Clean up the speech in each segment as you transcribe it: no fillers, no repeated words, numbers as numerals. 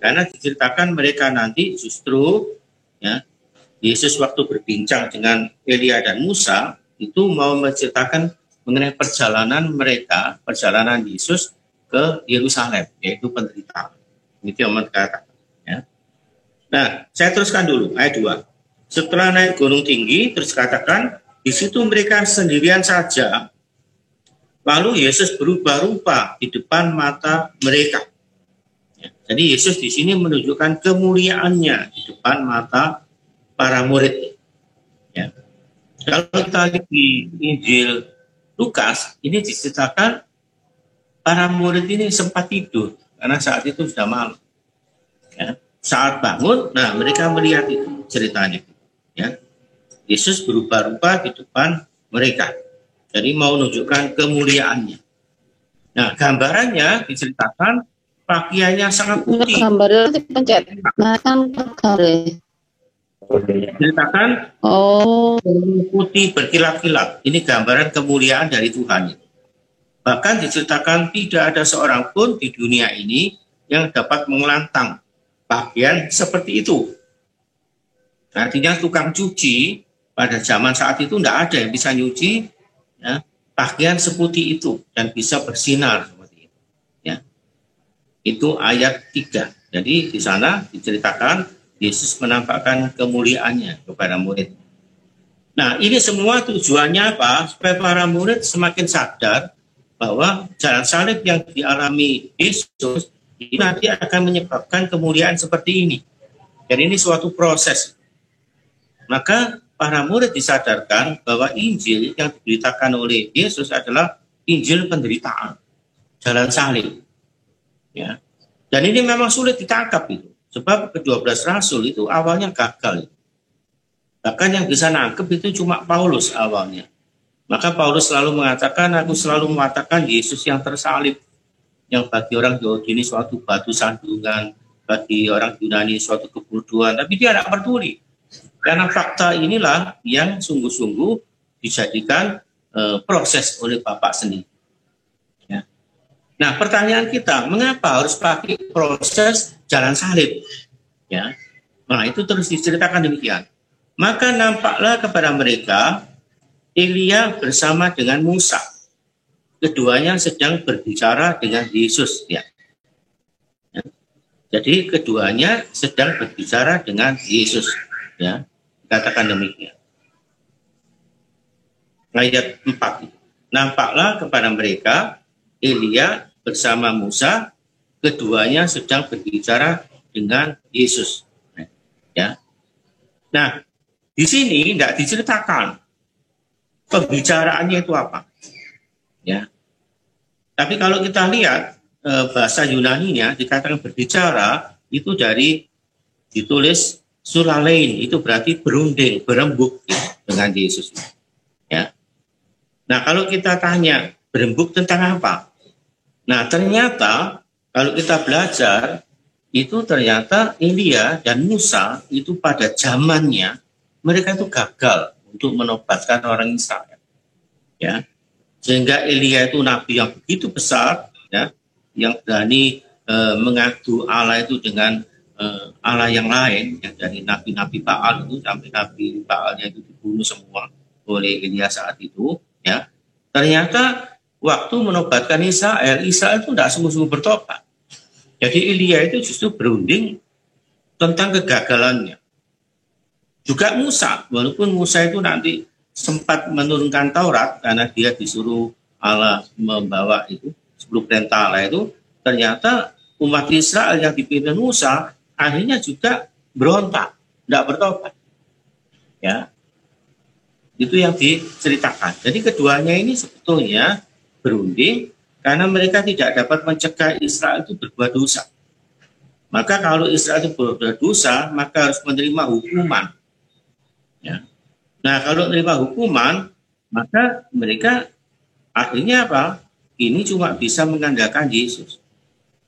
Karena diceritakan mereka nanti justru ya, Yesus waktu berbincang dengan Elia dan Musa itu mau menceritakan mengenai perjalanan mereka, perjalanan Yesus ke Yerusalem, yaitu penderitaan. Itu yang mereka katakan. Ya. Nah, saya teruskan dulu ayat 2. Setelah naik gunung tinggi, terus katakan, di situ mereka sendirian saja. Lalu Yesus berubah rupa di depan mata mereka. Jadi Yesus di sini menunjukkan kemuliaannya di depan mata para murid. Ya. Kalau kita lihat di Injil Lukas, ini diceritakan para murid ini sempat tidur karena saat itu sudah malam. Ya. Saat bangun, nah mereka melihat itu ceritanya. Ya. Yesus berubah rupa di depan mereka. Jadi mau menunjukkan kemuliaannya. Nah, gambarannya diceritakan pakaiannya sangat putih. Gambarnya dipencet. Nah, kan Diceritakan putih berkilat-kilat. Ini gambaran kemuliaan dari Tuhan. Bahkan diceritakan tidak ada seorang pun di dunia ini yang dapat mengelantang pakaian seperti itu. Artinya tukang cuci pada zaman saat itu tidak ada yang bisa nyuci ya, pakaian seputih itu dan bisa bersinar seperti itu. Ya. Itu ayat 3. Jadi di sana diceritakan Yesus menampakkan kemuliaannya kepada murid. Nah, ini semua tujuannya apa? Supaya para murid semakin sadar bahwa jalan salib yang dialami Yesus ini nanti akan menyebabkan kemuliaan seperti ini. Dan ini suatu proses. Maka para murid disadarkan bahwa Injil yang diberitakan oleh Yesus adalah Injil penderitaan, jalan salib. Ya. Dan ini memang sulit ditangkap itu. Sebab ke-12 rasul itu awalnya gagal. Bahkan yang bisa nangkep itu cuma Paulus awalnya. Maka Paulus selalu mengatakan, aku selalu mengatakan Yesus yang tersalib. Yang bagi orang Yahudi ini suatu batu sandungan, bagi orang Yunani suatu kebodohan. Tapi dia tidak peduli. Karena fakta inilah yang sungguh-sungguh dijadikan proses oleh Bapak sendiri. Ya. Nah, pertanyaan kita, mengapa harus pakai proses jalan salib? Ya. Nah, itu terus diceritakan demikian. Maka nampaklah kepada mereka Elia bersama dengan Musa. Keduanya sedang berbicara dengan Yesus. Ya. Ya. Jadi keduanya sedang berbicara dengan Yesus. Ya. Katakan demikian. Ayat 4. Nampaklah kepada mereka Elia bersama Musa, keduanya sedang berbicara dengan Yesus. Ya. Nah, di sini tidak diceritakan pembicaraannya itu apa. Ya. Tapi kalau kita lihat bahasa Yunaninya dikatakan berbicara itu dari ditulis sulalein, itu berarti berunding, berembuk ya, dengan Yesus. Ya. Nah, kalau kita tanya berembuk tentang apa? Nah, ternyata kalau kita belajar itu ternyata Elia dan Musa itu pada zamannya mereka itu gagal untuk menobatkan orang Israel. Ya. Sehingga Elia itu nabi yang begitu besar ya, yang berani mengadu Allah itu dengan Allah yang lain, yang dari nabi-nabi Baal itu sampai nabi Baalnya itu dibunuh semua oleh Elia saat itu, ya. Ternyata waktu menobatkan Israel itu tidak sungguh-sungguh bertobat. Jadi Elia itu justru berunding tentang kegagalannya. Juga Musa, walaupun Musa itu nanti sempat menurunkan Taurat karena dia disuruh Allah membawa itu 10 perintah Allah itu, ternyata umat Israel yang dipimpin Musa akhirnya juga berontak, tidak bertobat. Ya, itu yang diceritakan. Jadi keduanya ini sebetulnya berunding karena mereka tidak dapat mencegah Israel itu berbuat dosa. Maka kalau Israel itu berbuat dosa, maka harus menerima hukuman. Ya. Nah, kalau menerima hukuman, maka mereka akhirnya apa? Ini cuma bisa mengandalkan Yesus.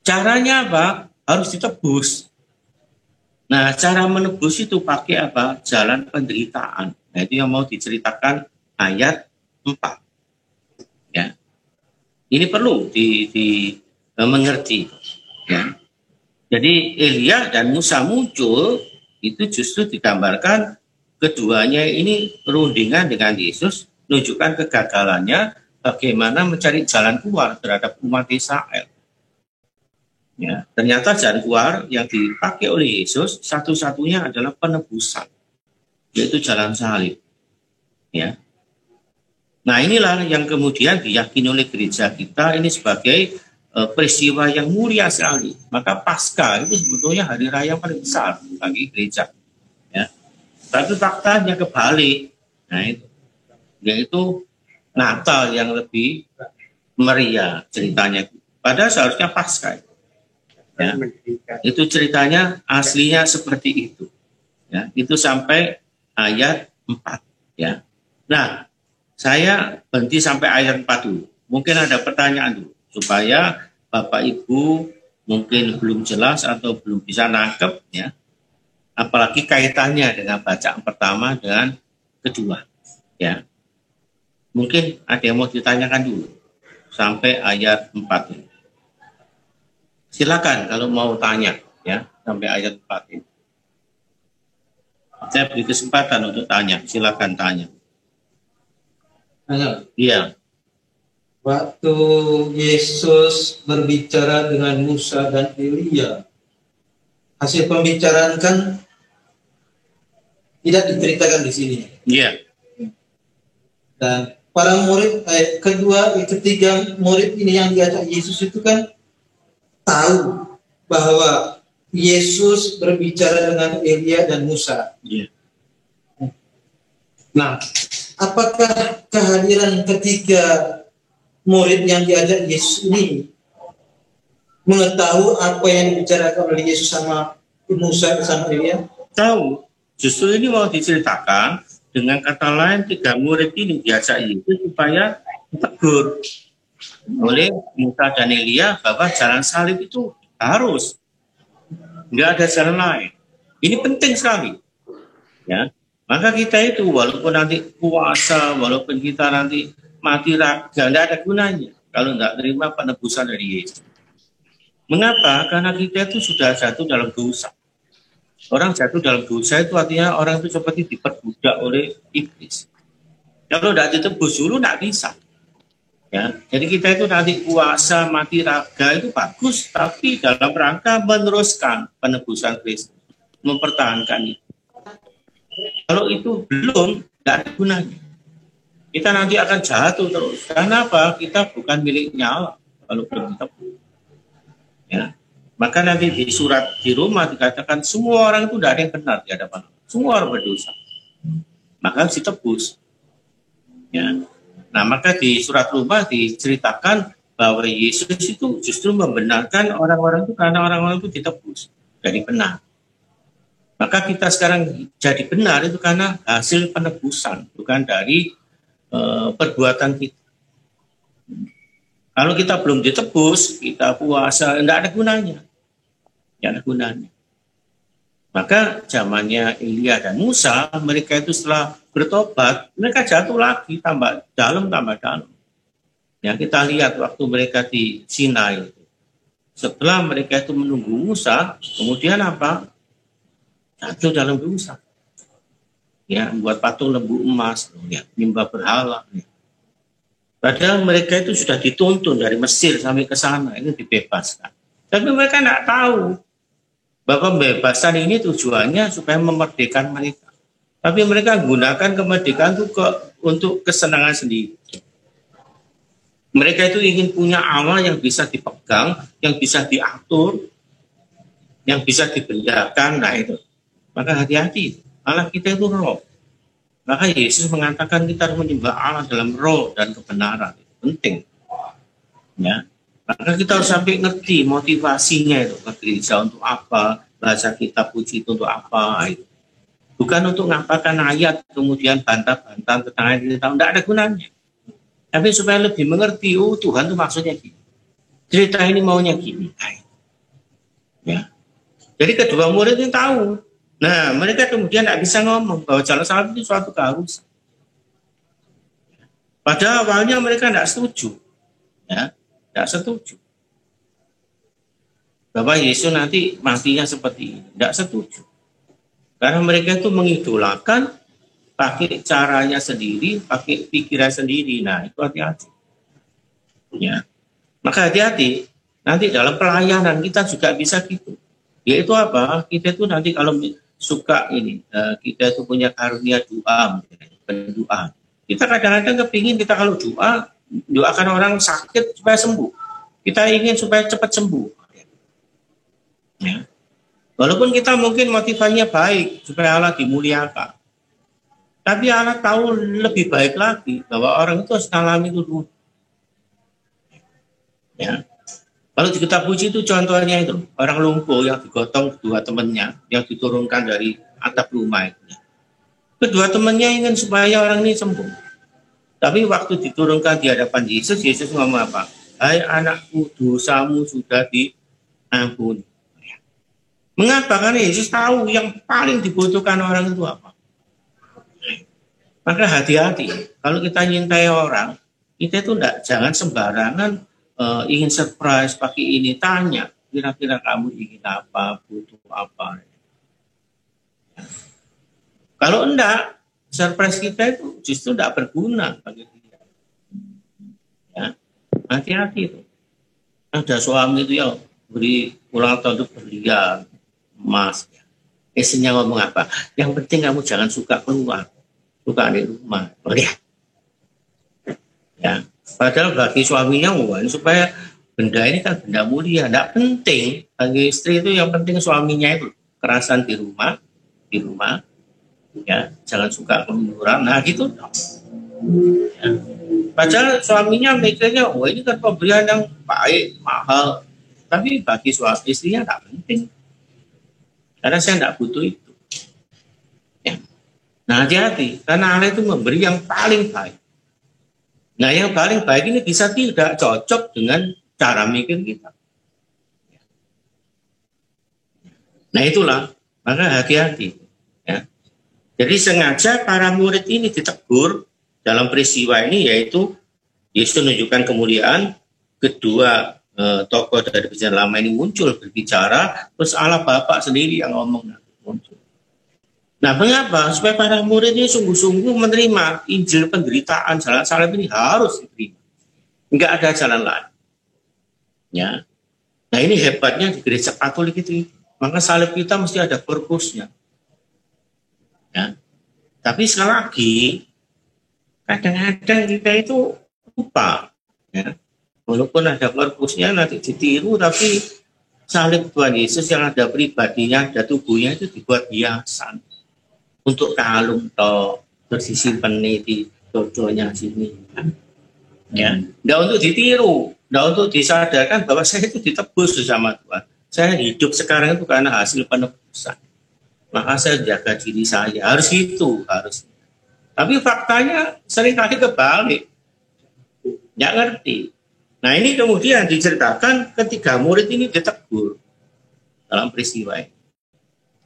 Caranya apa? Harus ditebus. Nah, cara menebus itu pakai apa? Jalan penderitaan. Nah, itu yang mau diceritakan ayat 4. Ya. Ini perlu mengerti. Ya. Jadi Elia dan Musa muncul itu justru digambarkan keduanya ini perundingan dengan Yesus, menunjukkan kegagalannya bagaimana mencari jalan keluar terhadap umat Israel. Ya, ternyata jalan keluar yang dipakai oleh Yesus satu-satunya adalah penebusan, yaitu jalan salib. Ya. Nah, inilah yang kemudian diyakini oleh gereja kita ini sebagai peristiwa yang mulia sekali. Maka Paskah itu sebetulnya hari raya paling besar bagi gereja. Ya. Tapi faktanya kebalik. Nah, itu yaitu Natal yang lebih meriah ceritanya. Padahal seharusnya Paskah. Ya. Itu ceritanya aslinya seperti itu. Ya, itu sampai ayat 4. Ya. Nah, saya berhenti sampai ayat 4 dulu. Mungkin ada pertanyaan dulu supaya Bapak Ibu mungkin belum jelas atau belum bisa nangkep, ya. Apalagi kaitannya dengan bacaan pertama dengan kedua, ya. Mungkin ada yang mau ditanyakan dulu sampai ayat 4 ini. Silakan kalau mau tanya, ya, sampai ayat 4 ini. Saya beri kesempatan untuk tanya, silakan tanya. Iya. Waktu Yesus berbicara dengan Musa dan Elia, hasil pembicaraan kan tidak diceritakan di sini. Iya. Dan para murid, ketiga murid ini yang diajak Yesus itu kan tahu bahwa Yesus berbicara dengan Elia dan Musa. Iya. Nah, apakah kehadiran ketiga murid yang diajak Yesus ini mengetahui apa yang dibicarakan oleh Yesus sama Musa sama Elia? Tahu. Justru ini mau diceritakan dengan kata lain, tiga murid ini diajak Yesus supaya ditegur oleh Musa dan Elia bahwa jalan salib itu harus, nggak ada jalan lain. Ini penting sekali, ya. Maka kita itu walaupun nanti puasa, walaupun kita nanti mati raga, nggak ada gunanya kalau nggak terima penebusan dari Yesus. Mengapa? Karena kita itu sudah jatuh dalam dosa. Orang jatuh dalam dosa itu artinya orang itu seperti diperbudak oleh iblis. Kalau tidak ditebus dulu tidak bisa. Ya, jadi kita itu nanti puasa mati raga itu bagus, tapi dalam rangka meneruskan penebusan Kristus, mempertahankan itu. Kalau itu belum, tidak ada gunanya. Kita nanti akan jatuh terus. Karena apa? Kita bukan miliknya Allah kalau belum ditebus. Ya. Maka nanti di surat di Roma dikatakan semua orang itu tidak ada yang benar di hadapan Allah. Semua orang berdosa. Maka harus ditebus. Ya. Nah, maka di surat Roma diceritakan bahwa Yesus itu justru membenarkan orang-orang itu karena orang-orang itu ditebus jadi benar. Maka kita sekarang jadi benar itu karena hasil penebusan, bukan dari perbuatan kita. Kalau kita belum ditebus, kita puasa, tidak ada gunanya. Tidak ada gunanya. Maka zamannya Elia dan Musa, mereka itu setelah bertobat, mereka jatuh lagi, tambah dalam. Ya, kita lihat waktu mereka di Sinai. Setelah mereka itu menunggu Musa, kemudian apa? Jatuh dalam dosa. Ya, membuat patung lembu emas, ya, nyembah berhala. Ya. Padahal mereka itu sudah dituntun dari Mesir sampai ke sana, ini dibebaskan. Tapi mereka tidak tahu bahwa pembebasan ini tujuannya supaya memerdekakan mereka. Tapi mereka gunakan kemerdekaan itu untuk kesenangan sendiri. Mereka itu ingin punya Allah yang bisa dipegang, yang bisa diatur, yang bisa dibenarkan. Nah itu. Maka hati-hati, Allah kita itu roh. Maka Yesus mengatakan kita harus menyembah Allah dalam roh dan kebenaran. Itu penting. Ya. Maka kita harus sampai ngerti motivasinya itu ke gereja untuk apa, bahasa kita puji itu untuk apa. Itu. Bukan untuk ngapakan ayat kemudian bantah-bantah tentang ayat kita, tidak ada gunanya. Tapi supaya lebih mengerti, oh Tuhan itu maksudnya gini. Cerita ini maunya gini. Ya. Jadi kedua murid ini tahu. Nah, mereka kemudian tidak bisa ngomong bahwa jalan salib itu suatu keharusan. Pada awalnya mereka tidak setuju. Ya, tidak setuju. bahwa Yesus nanti matinya seperti ini. Tidak setuju. Karena mereka itu mengidolakan pakai caranya sendiri, pakai pikiran sendiri. Nah, itu hati-hati. Ya. Maka hati-hati. Nanti dalam pelayanan kita juga bisa gitu. Yaitu apa? Kita itu nanti kalau suka ini, kita itu punya karunia doa, berdoa. Kita kadang-kadang kepingin kita kalau doakan orang sakit supaya sembuh. Kita ingin supaya cepat sembuh. Ya. Walaupun kita mungkin motivasinya baik supaya Allah dimuliakan. Tapi Allah tahu lebih baik lagi bahwa orang itu harus mengalami itu dulu. Ya. Kalau di kitab puji itu contohnya itu orang lumpuh yang digotong kedua temannya yang diturunkan dari atap rumah itu. Kedua temannya ingin supaya orang ini sembuh. Tapi waktu diturunkan di hadapan Yesus, Yesus ngomong apa? Hai anakku, dosamu sudah diampuni. Mengapa? Karena Yesus tahu yang paling dibutuhkan orang itu apa. Maka hati-hati. Kalau kita nyintai orang, kita itu jangan sembarangan ingin surprise pakai ini. Tanya, kira-kira kamu ingin apa, butuh apa. Kalau enggak, surprise kita itu justru tidak berguna bagi dia. Ya, hati-hati itu. Ada suami itu yang beri ulang tahun itu berlian, emas. Istrinya ngomong apa? Yang penting kamu jangan suka keluar, suka di rumah. Oke. Ya, padahal bagi suaminya supaya benda ini kan benda mulia, tidak penting. Bagi istri itu yang penting suaminya itu kerasan di rumah, ya, jangan suka keluar. Nah gitu. Ya. Padahal suaminya mikirnya, ini kan pemberian yang baik, mahal. Tapi bagi suami istrinya tidak penting. Karena saya tidak butuh itu. Ya. Nah hati-hati, karena Allah itu memberi yang paling baik. Nah yang paling baik ini bisa tidak cocok dengan cara mikir kita. Nah itulah, maka hati-hati. Ya. Jadi sengaja para murid ini ditegur dalam peristiwa ini, yaitu Yesus menunjukkan kemuliaan, kedua tokoh dari perjanjian lama ini muncul berbicara, terus Allah Bapa sendiri yang ngomong muncul. Nah mengapa? Supaya para murid ini sungguh-sungguh menerima Injil penderitaan, jalan salib ini harus diterima. Enggak ada jalan lain. Ya. Nah ini hebatnya di gereja Katolik itu. Maka salib kita mesti ada purpose-nya. Ya. Tapi sekali lagi, kadang-kadang kita itu lupa. Ya. Walaupun ada purpose-nya nanti ditiru, tapi salib Tuhan Yesus yang ada pribadinya, ada tubuhnya itu dibuat hiasan. Untuk kalung atau tersimpan di dodonya sini. Ya. Nggak untuk ditiru, nggak untuk disadarkan bahwa saya itu ditebus bersama Tuhan. Saya hidup sekarang itu karena hasil penebusan. Maka saya jaga diri saya. Harus itu, harus. Tapi faktanya seringkali kebalik. Nggak ngerti. Nah ini kemudian diceritakan ketika murid ini ditegur dalam peristiwa ini.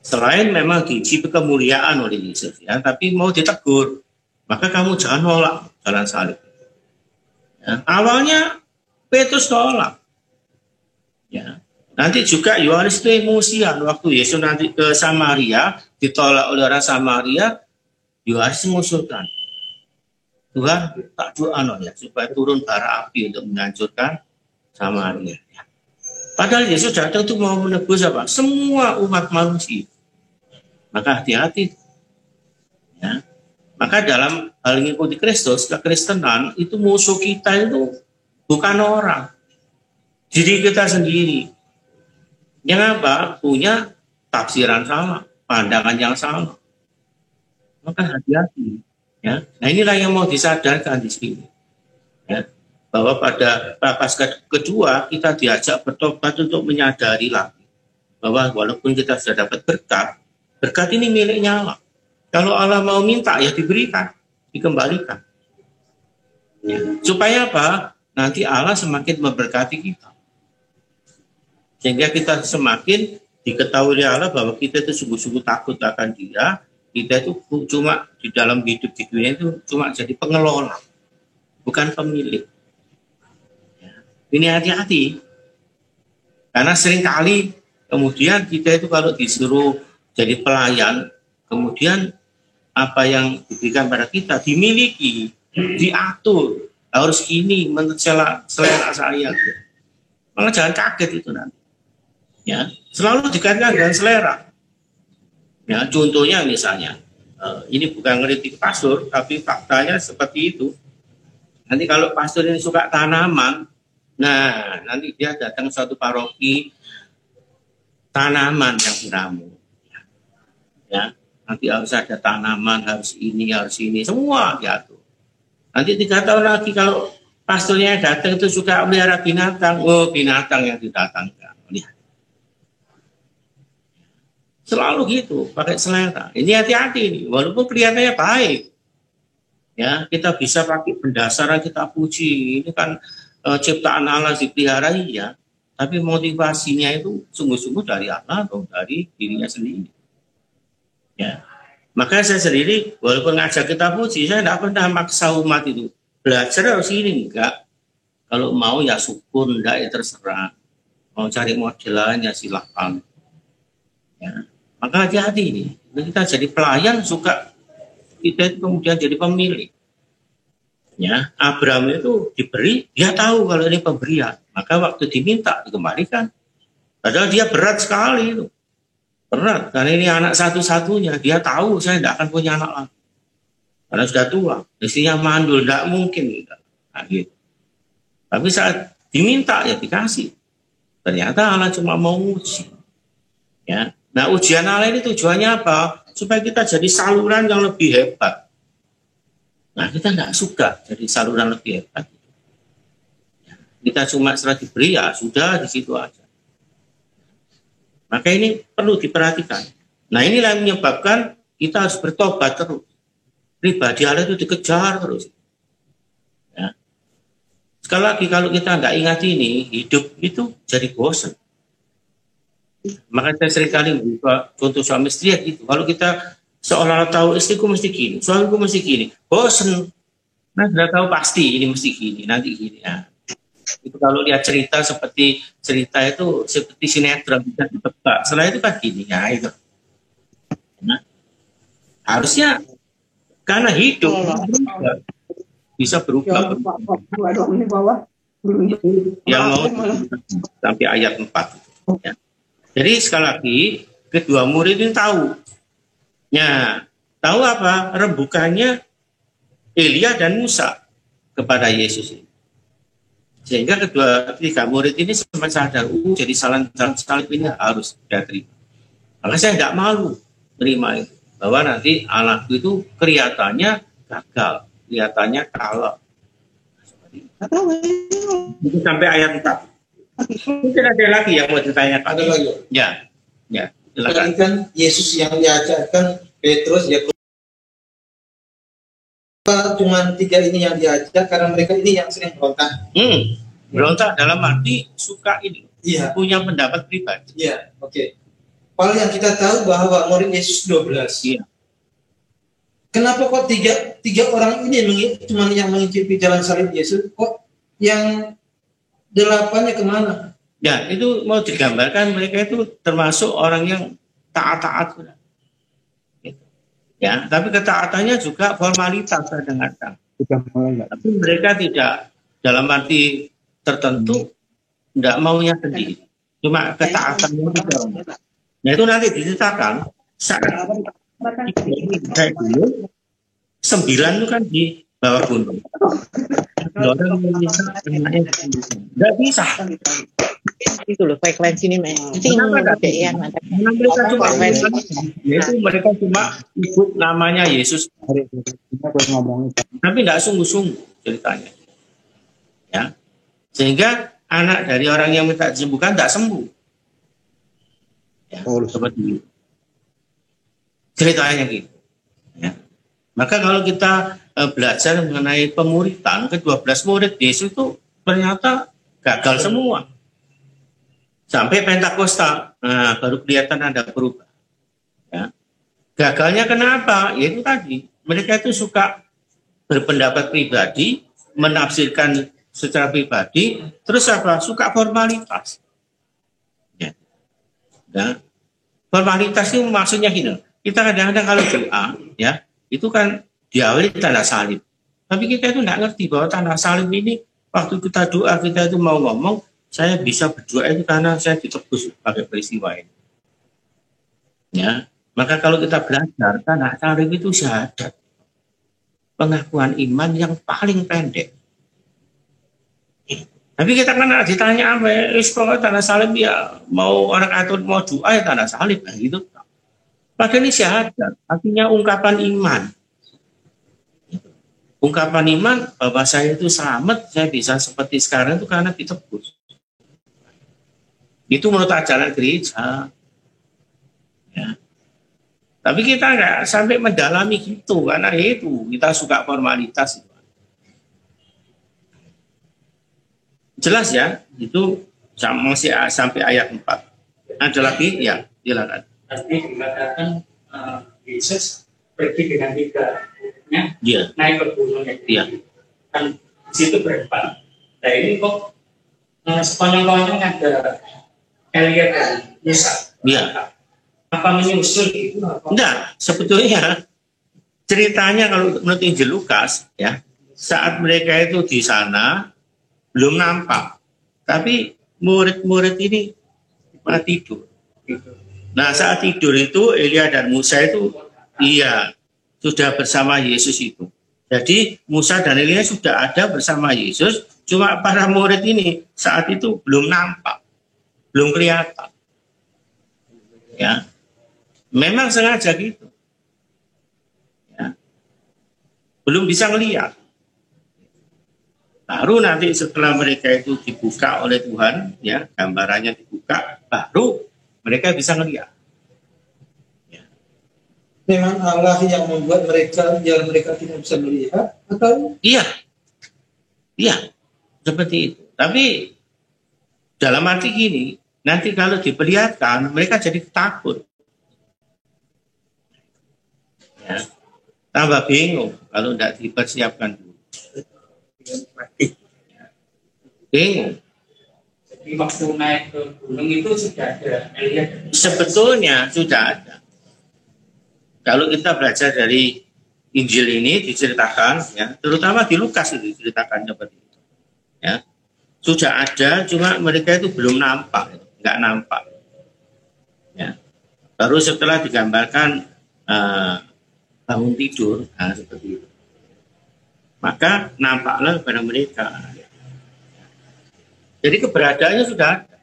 Selain memang diuji kemuliaan oleh Yesus, ya, tapi mau ditegur, maka kamu jangan nolak jalan salib. Ya, awalnya Petrus nolak. Ya. Nanti juga Yohanes itu emosian waktu Yesus nanti ke Samaria, ditolak oleh orang Samaria, Yohanes mengusulkan, Tuhan tak doa ya supaya turun bara api untuk menghancurkan Samaria. Padahal Yesus datang itu mau menebus apa? Semua umat manusia. Maka hati-hati. Ya. Maka dalam hal mengikuti Kristus, kekristenan itu musuh kita itu bukan orang, diri kita sendiri. Yang apa? Punya tafsiran sama, pandangan yang sama. Maka hati-hati. Ya. Nah inilah yang mau disadarkan di sini. Ya. Bahwa pada Paskah kedua kita diajak bertobat untuk menyadari lagi bahwa walaupun kita sudah dapat berkat, berkat ini miliknya Allah. Kalau Allah mau minta ya diberikan, dikembalikan. Ya. Supaya apa? Nanti Allah semakin memberkati kita. Sehingga kita semakin diketahui oleh Allah bahwa kita itu sungguh-sungguh takut akan Dia. Kita itu cuma di dalam hidup di dunia itu cuma jadi pengelola, bukan pemilik. Ya. Ini hati-hati. Karena seringkali kemudian kita itu kalau disuruh jadi pelayan, kemudian apa yang diberikan pada kita dimiliki, diatur, harus ini menurut selera saya. Malah jangan kaget itu nanti. Ya, selalu dikaitkan dengan selera. Ya, contohnya misalnya, ini bukan kritik pastor, tapi faktanya seperti itu. Nanti kalau pastor ini suka tanaman, nah nanti dia datang suatu paroki, tanaman yang diramu. Ya, nanti harus ada tanaman, harus ini, semua diatur. Nanti 3 tahun lagi kalau pastornya datang itu suka melihara binatang, oh binatang yang didatangkan. Lihat. Selalu gitu, pakai selera. Ini hati-hati nih, walaupun kelihatannya baik. Ya, kita bisa pakai pendasaran, kita puji. Ini kan ciptaan Allah dipelihara, ya. Tapi motivasinya itu sungguh-sungguh dari Allah atau dari dirinya sendiri. Ya. Maka saya sendiri, walaupun ngajak kita puji, saya tidak pernah maksa umat itu. Belajar harus ini, enggak. Kalau mau ya syukur, enggak ya terserah. Mau cari modelannya silahkan. Ya. Maka hati-hati ini. Kita jadi pelayan suka, kita itu kemudian jadi pemilik. Ya, Abraham itu diberi, dia tahu kalau ini pemberian. Maka waktu diminta dikembalikan. Padahal dia berat sekali itu. Berat, karena ini anak satu-satunya. Dia tahu saya tidak akan punya anak lagi. Karena sudah tua, istrinya mandul, tidak mungkin. Nah, gitu. Tapi saat diminta ya dikasih. Ternyata Allah cuma mau uji. Ya. Nah, ujian Allah ini tujuannya apa? Supaya kita jadi saluran yang lebih hebat. Nah, kita tidak suka jadi saluran lebih hebat. Kita cuma setelah diberi, ya sudah di situ aja. Maka ini perlu diperhatikan. Nah, inilah yang menyebabkan kita harus bertobat terus. Pribadi Allah itu dikejar terus. Ya. Sekali lagi, kalau kita nggak ingat ini, hidup itu jadi bosan. Maka saya seringkali buka contoh suami istri ya gitu. Kalau kita seolah-olah tahu istriku mesti gini, suamiku mesti gini, bosan. Nah, sudah tahu pasti ini mesti gini, nanti gini. Ya. Itu kalau lihat cerita seperti sinetron bisa ditebak. Setelah itu kan gini ya itu. Nah, harusnya karena hidup bisa berubah. Yang mau sampai ayat 4. Ya. Jadi sekali lagi kedua murid ini tahu. Ya, tahu apa? Rembukannya Elia dan Musa kepada Yesus ini. Sehingga tiga murid ini sempat sadar, jadi salib ini harus dia terima. Maka saya tidak malu terima itu. Bahwa nanti anakku itu kelihatannya gagal, kelihatannya kalah. Itu sampai ayat 4. Mungkin ada lagi yang mau ditanyakan. Ada lagi. Ya. Silakan. Kan Yesus yang diajarkan Petrus, Yakobus. Cuma 3 ini yang diajak karena mereka ini yang sering berontak. Berontak dalam arti suka ini. Iya. Punya pendapat pribadi. Iya, oke. Padahal yang kita tahu bahwa murid Yesus 12. Iya. Kenapa kok tiga orang ini cuma yang mengicipi jalan salib Yesus? Kok yang 8-nya kemana? Ya, itu mau digambarkan mereka itu termasuk orang yang taat-taat. Ya, tapi ketaatannya juga formalitas kadang-kadang. Tapi mereka tidak dalam arti tertentu tidak maunya sendiri. Cuma ketaatannya tidak. Nah itu nanti diceritakan saat kayak dulu 9 itu kan di bawah gunung. Orang meminta anaknya tidak bisa. Itu loh frekuensi ini mereka cuma ikut namanya Yesus, tapi tidak sungguh-sungguh ceritanya, ya, sehingga anak dari orang yang minta disembuhkan tidak sembuh, ya, seperti itu ceritanya gitu, ya. Maka kalau kita belajar mengenai pemuritan, ke-12 murid Yesus itu ternyata gagal semua. Sampai Pentakosta, baru kelihatan ada perubahan. Ya. Gagalnya kenapa? Yaitu tadi, mereka itu suka berpendapat pribadi, menafsirkan secara pribadi, terus apa? Suka formalitas. Ya. Formalitas itu maksudnya gini. Kita kadang-kadang kalau doa, ya, itu kan diawali tanda salib. Tapi kita itu tidak ngerti bahwa tanda salib ini waktu kita doa kita itu mau ngomong, saya bisa berdoa itu karena saya ditebus pakai peristiwa ini. Ya, maka kalau kita belajar tanda salib itu syahadat, pengakuan iman yang paling pendek. Tapi kita kan ditanya apa? Kalau tanda salib ya mau orang Katolik mau doa ya tanda salib, nah gitu. Padahal ini syahadat, artinya ungkapan iman. Ungkapan iman bahwa saya itu selamat, saya bisa seperti sekarang itu karena ditebus. Itu menurut ajaran gereja. Ya. Tapi kita nggak sampai mendalami gitu, karena itu kita suka formalitas. Jelas ya, itu masih sampai ayat 4. Ada lagi? Ya, silakan. Artinya dikatakan Yesus pergi dengan tiga-nya, naik ke gunung. Kan di situ berempat. Nah ini kok sepanjang-panjang ada Elia dan Musa. Iya. Apa menyusul itu? Enggak, sebetulnya ceritanya kalau menurut Injil Lukas, ya, saat mereka itu di sana belum nampak, tapi murid-murid ini malah tidur. Nah saat tidur itu Elia dan Musa itu sudah bersama Yesus itu. Jadi Musa dan Elia sudah ada bersama Yesus, cuma para murid ini saat itu belum nampak, belum kelihatan. Ya, memang sengaja gitu. Ya. Belum bisa ngelihat. Baru nanti setelah mereka itu dibuka oleh Tuhan, ya gambarannya dibuka, baru mereka bisa ngelihat. Ya. Memang Allah yang membuat mereka biar mereka tidak bisa melihat atau? Iya, seperti itu. Tapi dalam arti gini, nanti kalau diperlihatkan mereka jadi takut. Ya. Tambah bingung kalau tidak dipersiapkan dulu. Bingung. Jadi waktu naik ke gunung itu sudah ada Elia. Sebetulnya sudah ada. Kalau kita belajar dari Injil ini diceritakan, ya, terutama di Lukas itu diceritakan seperti itu. Ya, sudah ada, cuma mereka itu belum nampak, nggak nampak. Ya, baru setelah digambarkan bangun tidur, nah, seperti itu. Maka nampaklah kepada mereka. Jadi keberadaannya sudah ada.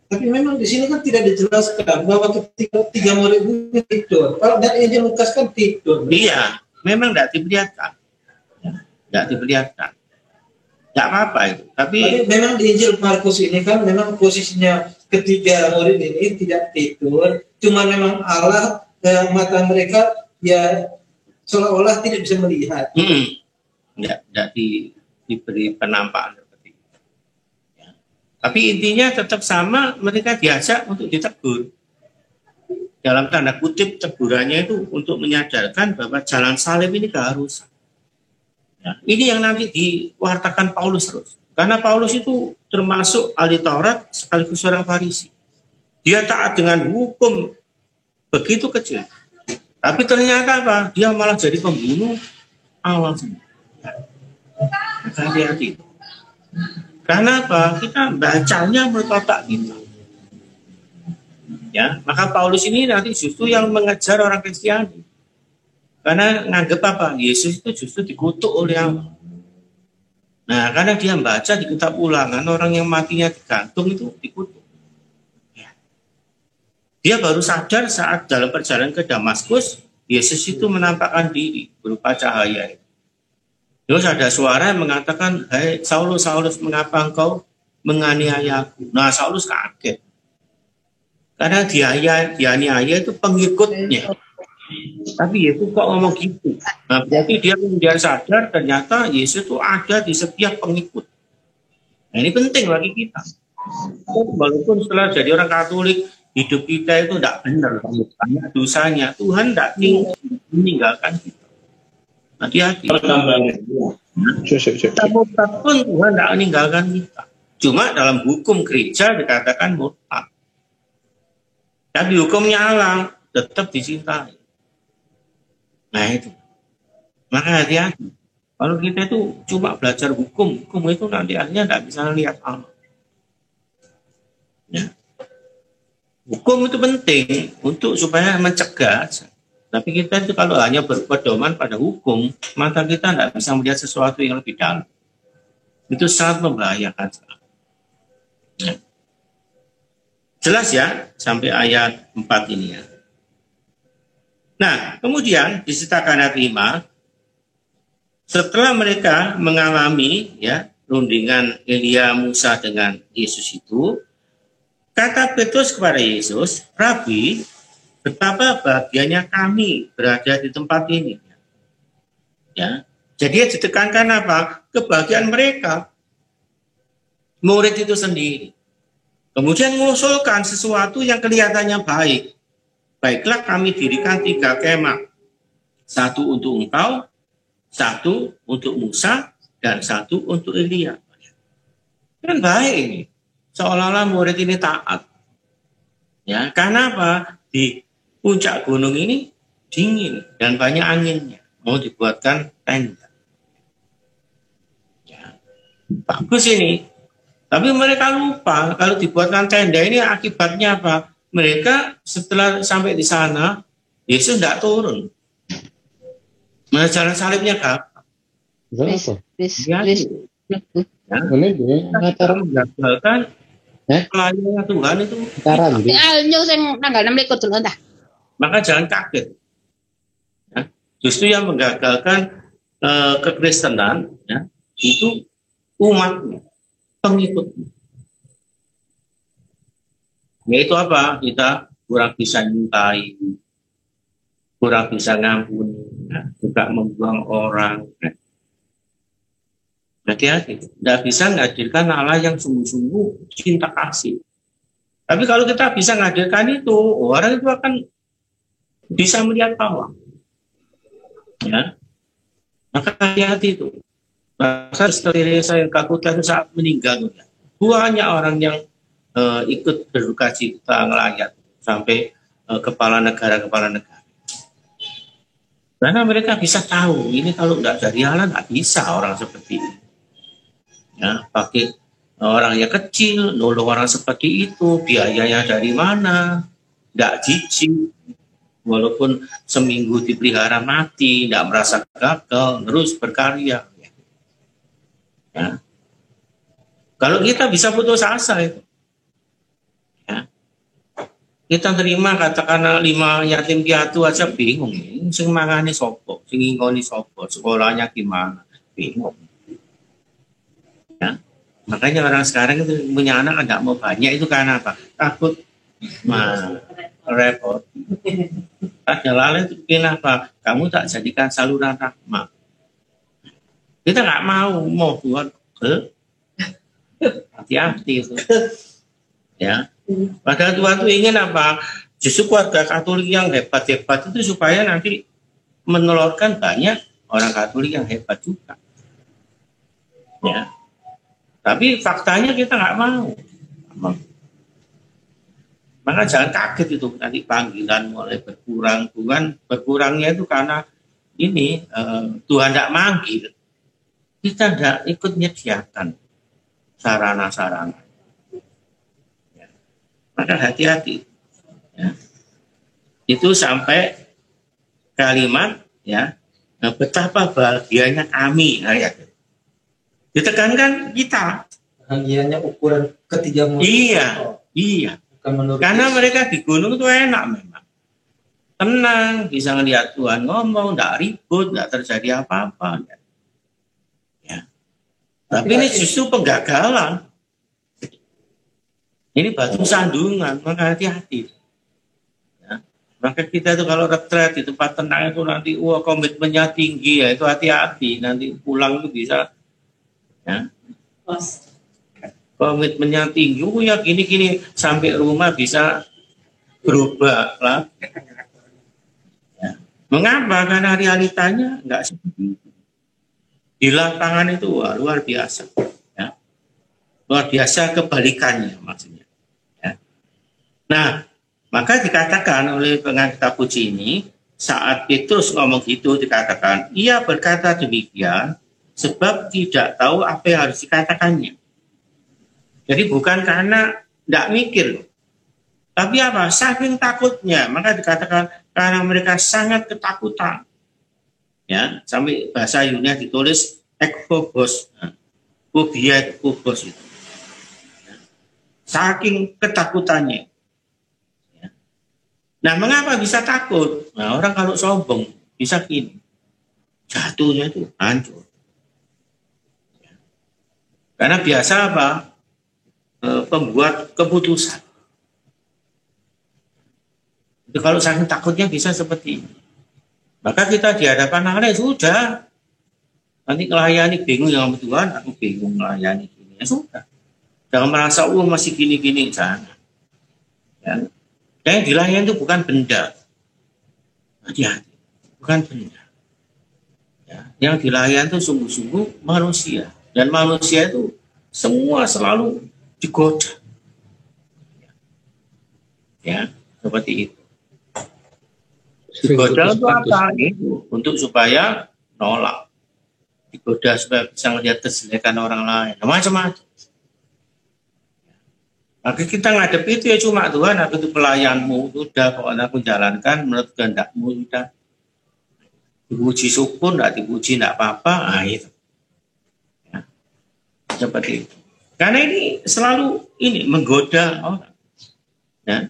Tapi memang di sini kan tidak dijelaskan bahwa ketika tiga murid itu tidur. Kalau dari Injil Lukas kan tidur. Iya, memang tidak diperlihatkan. Tidak diperlihatkan. Tidak apa-apa itu. Tapi memang di Injil Markus ini kan memang posisinya ketiga murid ini tidak tidur. Cuma memang Allah mata mereka ya seolah-olah tidak bisa melihat. Tidak diberi penampakan seperti itu. Ya. Tapi intinya tetap sama, mereka diajak untuk ditegur. Dalam tanda kutip tegurannya itu untuk menyadarkan bahwa jalan salib ini keharusan. Ya. Ini yang nanti diwartakan Paulus terus. Karena Paulus itu termasuk ahli Taurat sekaligus seorang Farisi. Dia taat dengan hukum begitu kecil. Tapi ternyata apa? Dia malah jadi pembunuh awal semua. Hati-hati. Karena apa? Kita bacanya menurut otak kita. Ya, maka Paulus ini nanti justru yang mengejar orang Kristiani. Karena nganggep apa? Yesus itu justru dikutuk oleh Allah. Nah, karena dia membaca di kitab Ulangan, orang yang matinya digantung itu dikutuk. Ya. Dia baru sadar saat dalam perjalanan ke Damaskus, Yesus itu menampakkan diri berupa cahaya. Terus ada suara yang mengatakan, "Hai Saulus, Saulus, mengapa engkau menganiaya aku?" Nah, Saulus kaget. Karena dianiaya itu pengikutnya. Tapi Yesus kok ngomong gitu? Nah, berarti dia kemudian sadar ternyata Yesus itu ada di setiap pengikut. Nah, ini penting bagi kita. Walaupun setelah jadi orang Katolik, hidup kita itu tidak benar, banyak dosanya. Tuhan tidak meninggalkan kita. Hati-hati. Kita murtad pun Tuhan tidak meninggalkan kita. Cuma dalam hukum gereja dikatakan murtad. Tapi hukumnya Allah tetap dicintai. Nah itu. Maka hati-hati. Kalau kita itu cuma belajar hukum itu nanti akhirnya tidak bisa lihat Allah. Ya. Hukum itu penting untuk supaya mencegah. Tapi kita itu kalau hanya berpedoman pada hukum, maka kita tidak bisa melihat sesuatu yang lebih dalam. Itu sangat membahayakan. Ya. Jelas ya sampai ayat 4 ini ya. Nah, kemudian disertakan ayat 5. Setelah mereka mengalami ya rundingan Elia, Musa dengan Yesus itu, kata Petrus kepada Yesus, Rabi, betapa bahagianya kami berada di tempat ini. Ya, jadi ditekankan apa? Kebahagiaan mereka, murid itu sendiri. Kemudian mengusulkan sesuatu yang kelihatannya baik. Baiklah kami dirikan 3 kemah, 1 untuk engkau, 1 untuk Musa, dan 1 untuk Elia. Kan baik ini. Seolah-olah murid ini taat. Ya, karena apa? Di puncak gunung ini dingin dan banyak anginnya. Mau dibuatkan tenda. Ya, bagus ini. Tapi mereka lupa kalau dibuatkan tenda ini akibatnya apa? Mereka setelah sampai di sana, Yesus tidak turun. Mana jalan salibnya kapan? Ya, menggagalkan pelayanannya Tuhan itu. Maka jangan kaget. Ya, justru yang menggagalkan kekristenan ya, itu umatnya, pengikutnya. Yaitu apa? Kita kurang bisa nyintai, kurang bisa ngampuni, juga membuang orang. Hati-hati, tidak bisa menghadirkan Allah yang sungguh-sungguh cinta kasih. Tapi kalau kita bisa menghadirkan itu, orang itu akan bisa melihat Allah. Ya, maka hati-hati itu. Bahkan Teresa yang Calcutta itu saat meninggal, banyak orang yang ikut berduka cita ngelayat sampai kepala negara. Karena mereka bisa tahu, ini kalau tidak dari Allah, tidak bisa orang seperti ini. Ya, pakai orang yang kecil, nolong orang seperti itu, biayanya dari mana, tidak jijik, walaupun seminggu dipelihara mati, tidak merasa gagal, terus berkarya. Ya. Kalau kita bisa putus asa itu, ya. Kita terima katakanlah 5 yatim piatu aja bingung. Sing mangani sopo, sing ngingoni sopo, sekolahnya gimana, bingung. Ya. Makanya orang sekarang itu punya anak tidak mau banyak itu karena apa? Takut repot. Ada lalu itu kenapa? Kamu tak jadikan saluran rahmat. Kita nggak mau buat hati-hati itu. Ya. Padahal Tuhan itu ingin apa? Justru keluarga Katolik yang hebat-hebat itu supaya nanti menelurkan banyak orang Katolik yang hebat juga. Ya. Tapi faktanya kita nggak mau. Maka jangan kaget itu nanti panggilan mulai berkurang. Tuhan berkurangnya itu karena ini Tuhan tidak manggil. Kita tidak ikut menyediakan sarana-sarana. Ya. Maka hati-hati. Ya. Itu sampai kalimat ya betapa bahagianya kami ayat. Ditekankan kita. Bahagianya ukuran ketiga murid. Iya. Karena mereka di gunung itu enak memang. Tenang, bisa ngelihat Tuhan ngomong, tidak ribut, tidak terjadi apa-apa. Ya. Tapi ini justru penggagalan. Ini batu sandungan, maka hati-hati. Ya. Maka kita itu kalau retret di tempat tenang itu nanti komitmennya tinggi ya, itu hati-hati. Nanti pulang itu bisa ya. Komitmennya tinggi, ya gini-gini sampai rumah bisa berubah lah. Ya. Mengapa? Karena realitanya nggak seperti itu. Di lapangan itu luar biasa, ya. Luar biasa kebalikannya maksudnya. Ya. Nah, Maka dikatakan oleh pengarang kitab puji ini, saat Petrus ngomong gitu dikatakan, ia berkata demikian sebab tidak tahu apa yang harus dikatakannya. Jadi bukan karena tidak mikir, tapi apa? Saking takutnya, maka dikatakan karena mereka sangat ketakutan. Ya, sampai bahasa Yunani ditulis ekphobos, fobia ekphobos itu. Saking ketakutannya. Nah, mengapa bisa takut? Nah, orang kalau sombong bisa gini, jatuhnya itu hancur. Karena biasa apa? Pembuat keputusan. Itu kalau saking takutnya bisa seperti ini. Maka kita di hadapan Allah sudah. Nanti melayani bingung sama Tuhan, aku bingung melayani gini. Ya sudah. Jangan merasa masih gini-gini, jangan. Ya. Yang dilayani itu bukan benda. Hati-hati, bukan benda. Ya. Yang dilayani itu sungguh-sungguh manusia. Dan manusia itu semua selalu digoda. Ya, seperti itu. Digoda untuk apa? Itu untuk supaya nolak. Digoda supaya bisa melihat kejelekan orang lain. Macam-macam. Maka kita ngadepi itu ya cuma Tuhan, aku itu pelayanmu, sudah pokoknya aku jalankan menurut kehendakmu, sudah. Dipuji syukur, tidak dipuji tidak apa-apa, nah itu. Ya. Seperti itu. Karena ini selalu menggoda orang. Ya.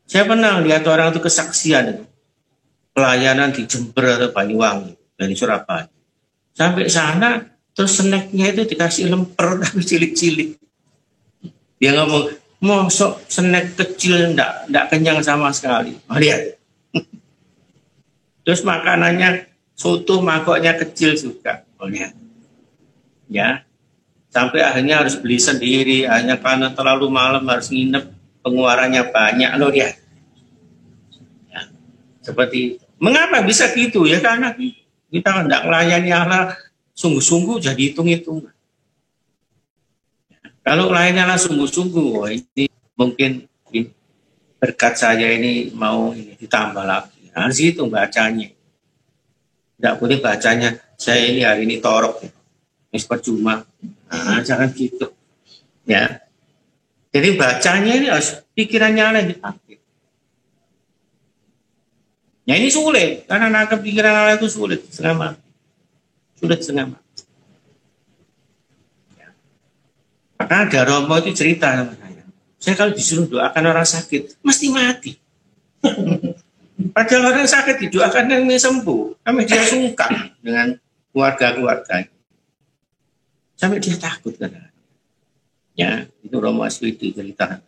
Saya pernah lihat orang itu kesaksian itu. Pelayanan di Jember atau Banyuwangi dari Surabaya. Sampai sana terus snacknya itu dikasih lemper tapi cilik-cilik. Dia ngomong, mosok snack kecil enggak kenyang sama sekali. Oh, lihat. Terus makanannya soto mangkoknya kecil juga. Oh, lihat. Ya. Sampai akhirnya harus beli sendiri, hanya karena terlalu malam harus nginep, pengeluarannya banyak. Loh, lihat. Ya. Seperti itu. Mengapa bisa gitu? Ya karena kita tidak melayani Allah sungguh-sungguh jadi hitung-hitung. Kalau lainnya lah sungguh-sungguh, ini mungkin berkat saya ini mau ditambah lagi. Harus itu bacanya. Tidak boleh bacanya, saya ini hari ini torok. Ini percuma. Nah, jangan gitu. Ya. Jadi bacanya ini harus pikirannya Allah dipakai. Ya ini sulit, karena nangkep pikiran Allah itu sulit. Sulit setengah mati. Maka ada Romo itu cerita sama saya kalau disuruh doakan orang sakit, mesti mati. Padahal orang sakit didoakan yang sembuh, kami dia sungkan dengan keluarga-keluarganya. Sampai dia takut kan. Ya, itu Romo Aswidi cerita.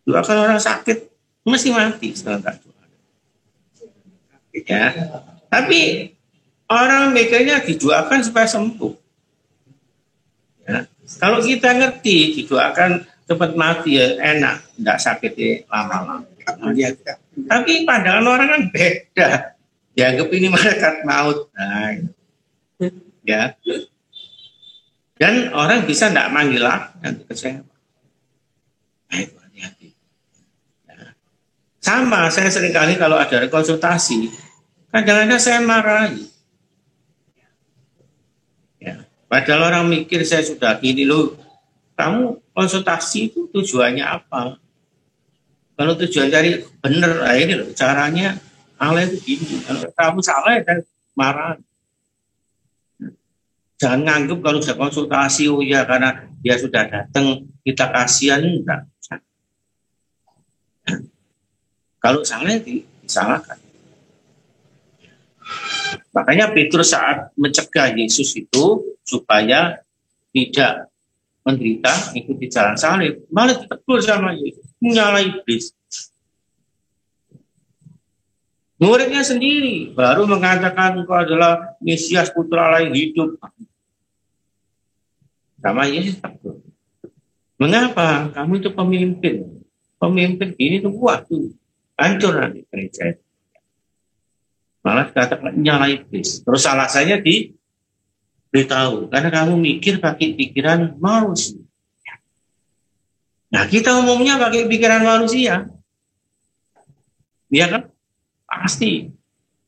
Doakan orang sakit, mesti mati setelah tak doa. Ya, tapi orang mikirnya didoakan supaya sembuh. Ya. Kalau kita ngerti didoakan cepat mati ya enak, tidak sakit ya lama-lama. Ya. Tapi pandangan orang kan beda. Dianggap ini malaikat maut. Nah, ya. Dan orang bisa tidak manggil aku nanti kecewa. Nah, itu hati-hati. Ya. Sama, saya seringkali kalau ada konsultasi, kadang-kadang saya marahi. Padahal orang mikir saya sudah gini loh, kamu konsultasi itu tujuannya apa? Kalau tujuan cari bener, nah ini loh caranya Allah itu gini. Kalau kamu salah ya marah. Jangan nganggep kalau sudah konsultasi, oh ya karena dia sudah datang kita kasihan, enggak. Kalau salah disalahkan. Makanya Petrus saat mencegah Yesus itu supaya tidak menderita ikuti jalan salib, malah ditegur sama Yesus, menyalahi iblis. Muridnya sendiri baru mengatakan engkau adalah Mesias putra Allah yang hidup. Sama Yesus takut. Mengapa? Kamu itu pemimpin. Pemimpin ini tuh waktu hancur nanti gereja. Malah dikatakan nyalahi iblis. Terus alasannya diberitahu. Karena kamu mikir pakai pikiran manusia. Nah kita umumnya pakai pikiran manusia. Dia kan pasti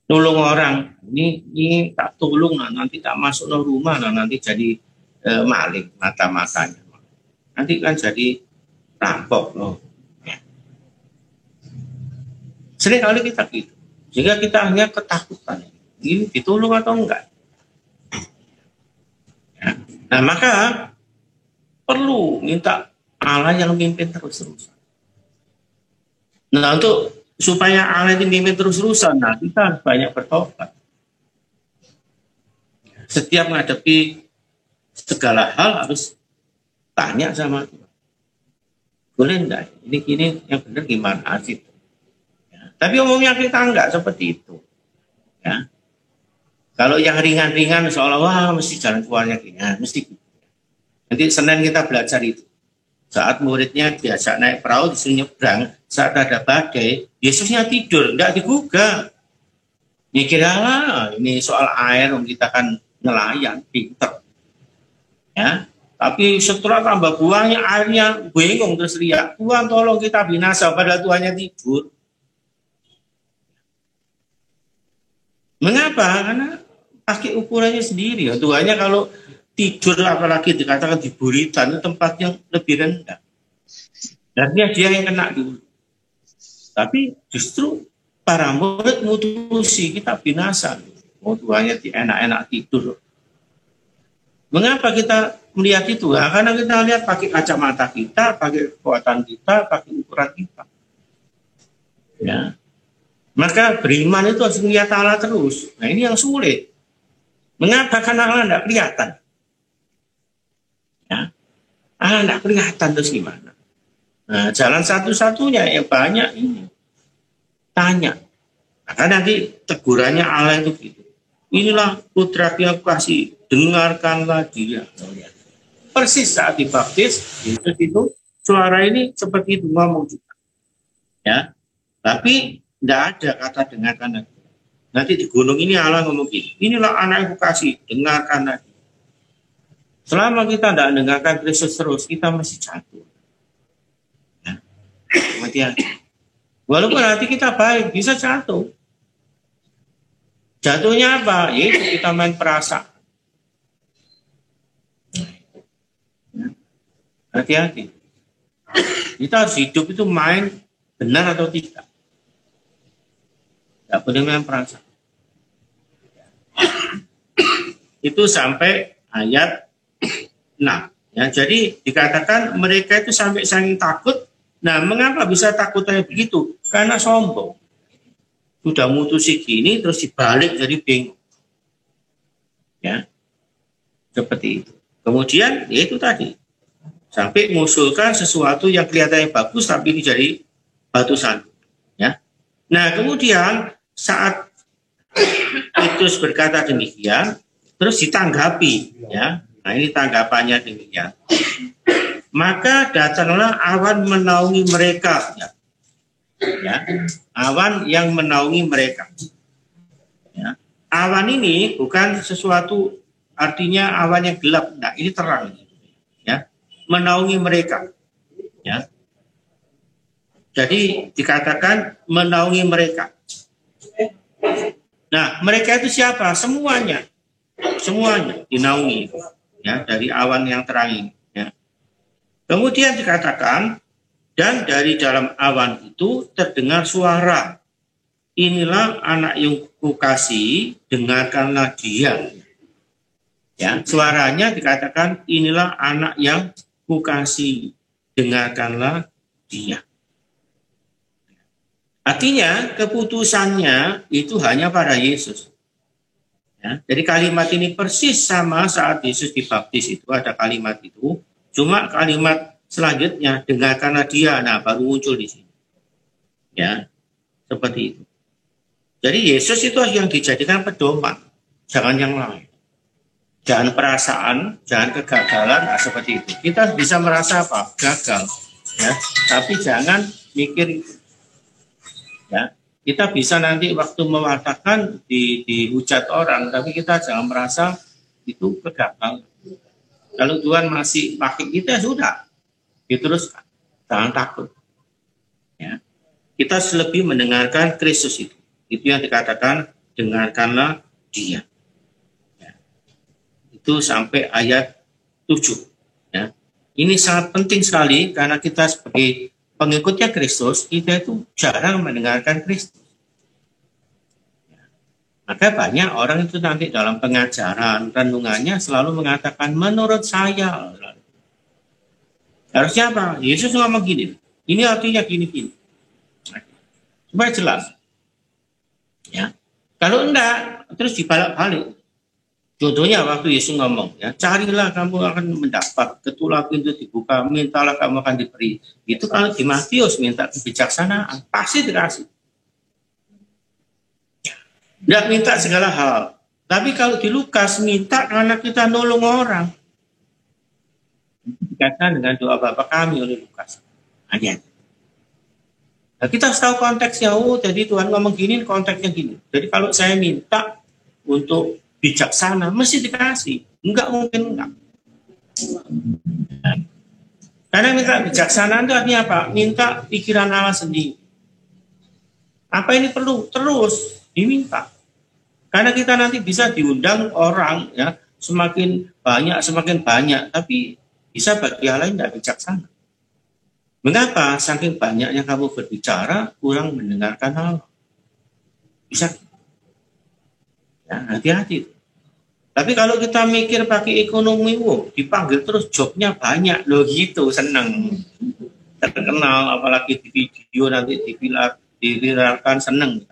nolong orang. Ini tak tolong lah, nanti tak masuk ke rumah lah, nanti jadi maling mata-matanya. Nanti kan jadi rampok loh. Sering kali kita gitu. Sehingga kita hanya ketakutan. Ini ditolong atau enggak? Ya. Nah, maka perlu minta Allah yang memimpin terus-terusan. Nah, untuk supaya Allah itu memimpin terus-terusan, nah kita harus banyak bertobat. Setiap menghadapi segala hal harus tanya sama Tuhan. Boleh enggak? Ini yang benar gimana sih? Ya. Tapi umumnya kita enggak seperti itu. Ya. Kalau yang ringan-ringan seolah-olah mesti jalan keluarnya gini, mesti. Nanti Senin kita belajar itu. Saat muridnya biasa naik perahu disuruh nyebrang, saat ada badai, Yesusnya tidur, enggak digugah. Mikir ini soal air, kita kan nelayan, pinter. Ya, tapi setelah tambah buahnya airnya bingung terus teriak, Tuhan tolong kita binasa, padahal Tuhannya tidur. Mengapa? Karena pakai ukurannya sendiri. Tuhannya kalau tidur apalagi dikatakan di buritan, itu tempat yang lebih rendah. Dan dia yang kena dulu. Tapi justru para murid mutusi kita binasa. Tuhannya enak-enak tidur. Mengapa kita melihat itu? Nah, karena kita lihat pakai kacamata kita, pakai kekuatan kita, pakai ukuran kita. Ya. Maka beriman itu harus melihat Allah terus. Nah, ini yang sulit. Mengapa? Karena Allah tidak kelihatan. Ya. Allah tidak kelihatan, terus gimana? Nah, jalan satu-satunya yang banyak ini. Tanya. Nah, nanti tegurannya Allah itu gitu. Inilah putra yang kasih, dengarkanlah dia. Persis saat dibaptis, itu suara ini seperti itu ngomong juga. Ya. Tapi tidak ada kata dengarkan. Nanti di gunung ini Allah ngomong gini, inilah anak yang kukasih, dengarkan lagi. Selama kita tidak dengarkan Kristus terus, kita masih jatuh. Ya. Kemudian, walaupun hati kita baik, bisa jatuh. Jatuhnya apa? Yaitu kita main perasaan. Ya. Hati-hati. Kita harus hidup itu main benar atau tidak. Tidak boleh main perasaan. Itu sampai ayat 6. Ya, jadi dikatakan mereka itu sampai saking takut. Nah, mengapa bisa takut kayak begitu? Karena sombong. Sudah mutusi gini, terus dibalik jadi bingung. Ya, seperti itu. Kemudian, ya itu tadi. Sampai mengusulkan sesuatu yang kelihatannya bagus, tapi ini jadi batu sandungan. Ya. Nah, kemudian saat Petrus berkata demikian, terus ditanggapi, ya. Nah, ini tanggapannya demikian. Maka datanglah awan menaungi mereka, ya. Ya. Awan yang menaungi mereka. Ya. Awan ini bukan sesuatu artinya awan yang gelap, nah ini terang, ya. Menaungi mereka, ya. Jadi dikatakan menaungi mereka. Nah, mereka itu siapa? Semuanya dinaungi, ya, dari awan yang terang ini. Ya. Kemudian dikatakan, dan dari dalam awan itu terdengar suara. Inilah anak yang kukasihi, dengarkanlah dia. Ya, suaranya dikatakan inilah anak yang kukasihi, dengarkanlah dia. Artinya keputusannya itu hanya pada Yesus. Ya, jadi kalimat ini persis sama saat Yesus dibaptis itu ada kalimat itu. Cuma kalimat selanjutnya dengarkanlah dia, nah baru muncul di sini. Ya, seperti itu. Jadi Yesus itu yang dijadikan pedoman, jangan yang lain. Jangan perasaan, jangan kegagalan, nah, seperti itu. Kita bisa merasa apa? Gagal, ya. Tapi jangan mikir itu. Ya, kita bisa nanti waktu mengatakan dihujat orang, tapi kita jangan merasa itu kegagalan. Kalau Tuhan masih pakai kita sudah, diteruskan, jangan takut. Ya. kita lebih mendengarkan Kristus itu. Itu yang dikatakan dengarkanlah Dia. Ya. Itu sampai ayat 7. Ya. Ini sangat penting sekali karena kita sebagai pengikutnya Kristus, kita itu jarang mendengarkan Kristus. Ya. Maka banyak orang itu nanti dalam pengajaran, renungannya selalu mengatakan menurut saya. Harusnya apa? Yesus ngomong gini. Ini artinya gini-gini. Supaya jelas. Ya. Kalau enggak, terus dibalik-balik. Contohnya waktu Yesus ngomong, ya, carilah kamu akan mendapat, ketuklah pintu dibuka, mintalah kamu akan diberi. Itu kalau di Matius minta kebijaksanaan, pasti dikasih. Enggak minta segala hal. Tapi kalau di Lukas minta karena kita nolong orang. Dikatakan dengan doa Bapa kami oleh Lukas. Hanya. Nah, kita harus tahu konteksnya. Oh, jadi Tuhan ngomong gini, konteksnya gini. Jadi kalau saya minta untuk bijaksana, mesti dikasih. Enggak mungkin enggak. Karena minta bijaksanaan itu artinya apa? Minta pikiran Allah sendiri. Apa ini perlu? Terus diminta. Karena kita nanti bisa diundang orang, ya, semakin banyak, tapi bisa bagi hal lain tidak bijaksana. Mengapa? Saking banyaknya kamu berbicara, kurang mendengarkan Allah. Bisa. Ya, hati-hati. Tapi kalau kita mikir pakai ekonomi, dipanggil terus jobnya banyak, loh gitu, seneng. Terkenal, apalagi di video nanti diviralkan, seneng.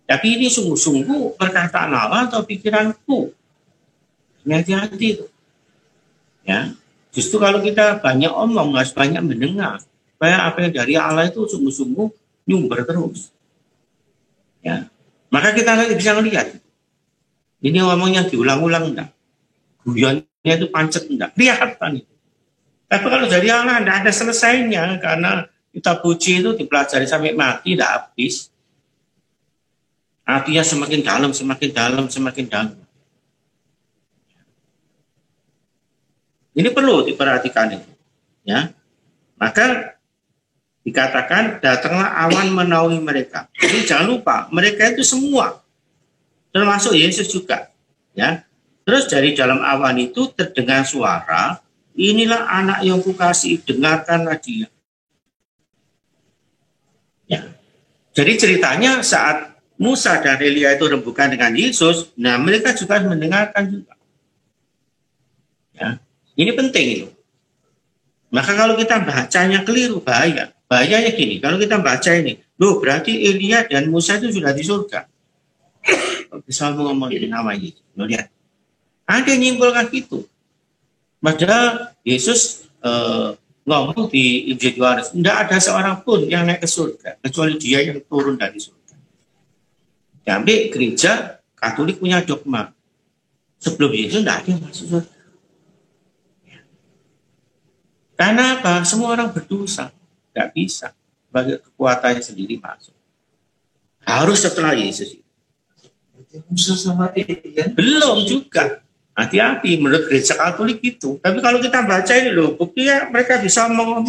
Tapi ini sungguh-sungguh perkataan Allah atau pikiranku. Hati-hati. Ya. Justru kalau kita banyak omong, harus banyak mendengar. Supaya apa yang dari Allah itu sungguh-sungguh nyumber terus. Ya. Maka kita nanti bisa melihat. Ini ngomongnya diulang-ulang enggak. Guyonnya itu pancet enggak. Kelihatan itu. Tapi kalau dari Allah enggak ada selesainya. Karena kita puji itu dipelajari sampai mati, enggak habis. Artinya semakin dalam, semakin dalam, semakin dalam. Ini perlu diperhatikan itu, ya. Maka dikatakan datanglah awan menaungi mereka. Jadi jangan lupa mereka itu semua, termasuk Yesus juga, ya. Terus dari dalam awan itu terdengar suara, inilah anak yang kukasihi, dengarkanlah dia. Ya. Jadi ceritanya saat Musa dan Elia itu rembukan dengan Yesus, nah mereka juga mendengarkan juga. Ya. Ini penting itu. Maka kalau kita bacanya keliru, bahaya. Bahayanya gini, kalau kita baca ini, loh berarti Elia dan Musa itu sudah di surga. Bisa ngomong ini namanya. Loh lihat. Ada yang nyimpulkan gitu. Padahal Yesus ngomong di Injil Yohanes, tidak ada seorang pun yang naik ke surga, kecuali dia yang turun dari surga. Tapi gereja Katolik punya dogma. Sebelum Yesus tidak ada yang masuk surga. Karena apa? Semua orang berdosa. Tidak bisa. Bagi kekuatannya sendiri masuk. Harus setelah Yesus. Belum juga. Hati-hati menurut gereja Katolik itu. Tapi kalau kita baca ini loh, buktinya mereka bisa ngomong.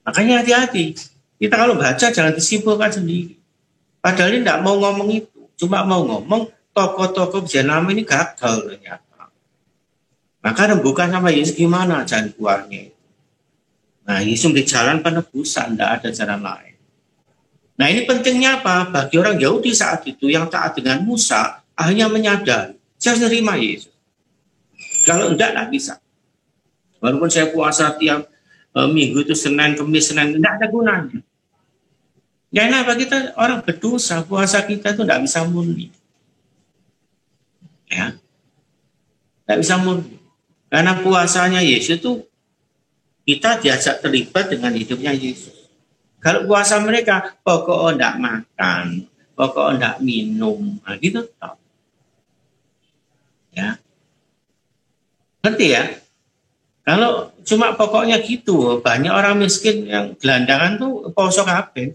Makanya hati-hati. Kita kalau baca jangan disimpulkan sendiri. Padahal ini tidak mau ngomong itu. Cuma mau ngomong tokoh-tokoh jenama ini gagal ternyata. Maka rembukan sama Yesus gimana jalan keluarnya. Nah, Yesus di jalan penebusan, tidak ada jalan lain. Nah, ini pentingnya apa? Bagi orang Yahudi saat itu yang taat dengan Musa, hanya menyadari, saya harus menerima Yesus. Kalau tidak bisa. Walaupun saya puasa tiap minggu itu Senin, Kamis, Senin, tidak ada gunanya. Karena apa? Kita orang berdosa, puasa kita itu tidak bisa murni. Ya. Tidak bisa murni. Karena puasanya Yesus itu kita diajak terlibat dengan hidupnya Yesus. Kalau puasa mereka, pokoknya tidak makan, pokoknya tidak minum, nah, gitu tau. Ya, ngerti ya? Kalau cuma pokoknya gitu, banyak orang miskin yang gelandangan tuh poso kabeh.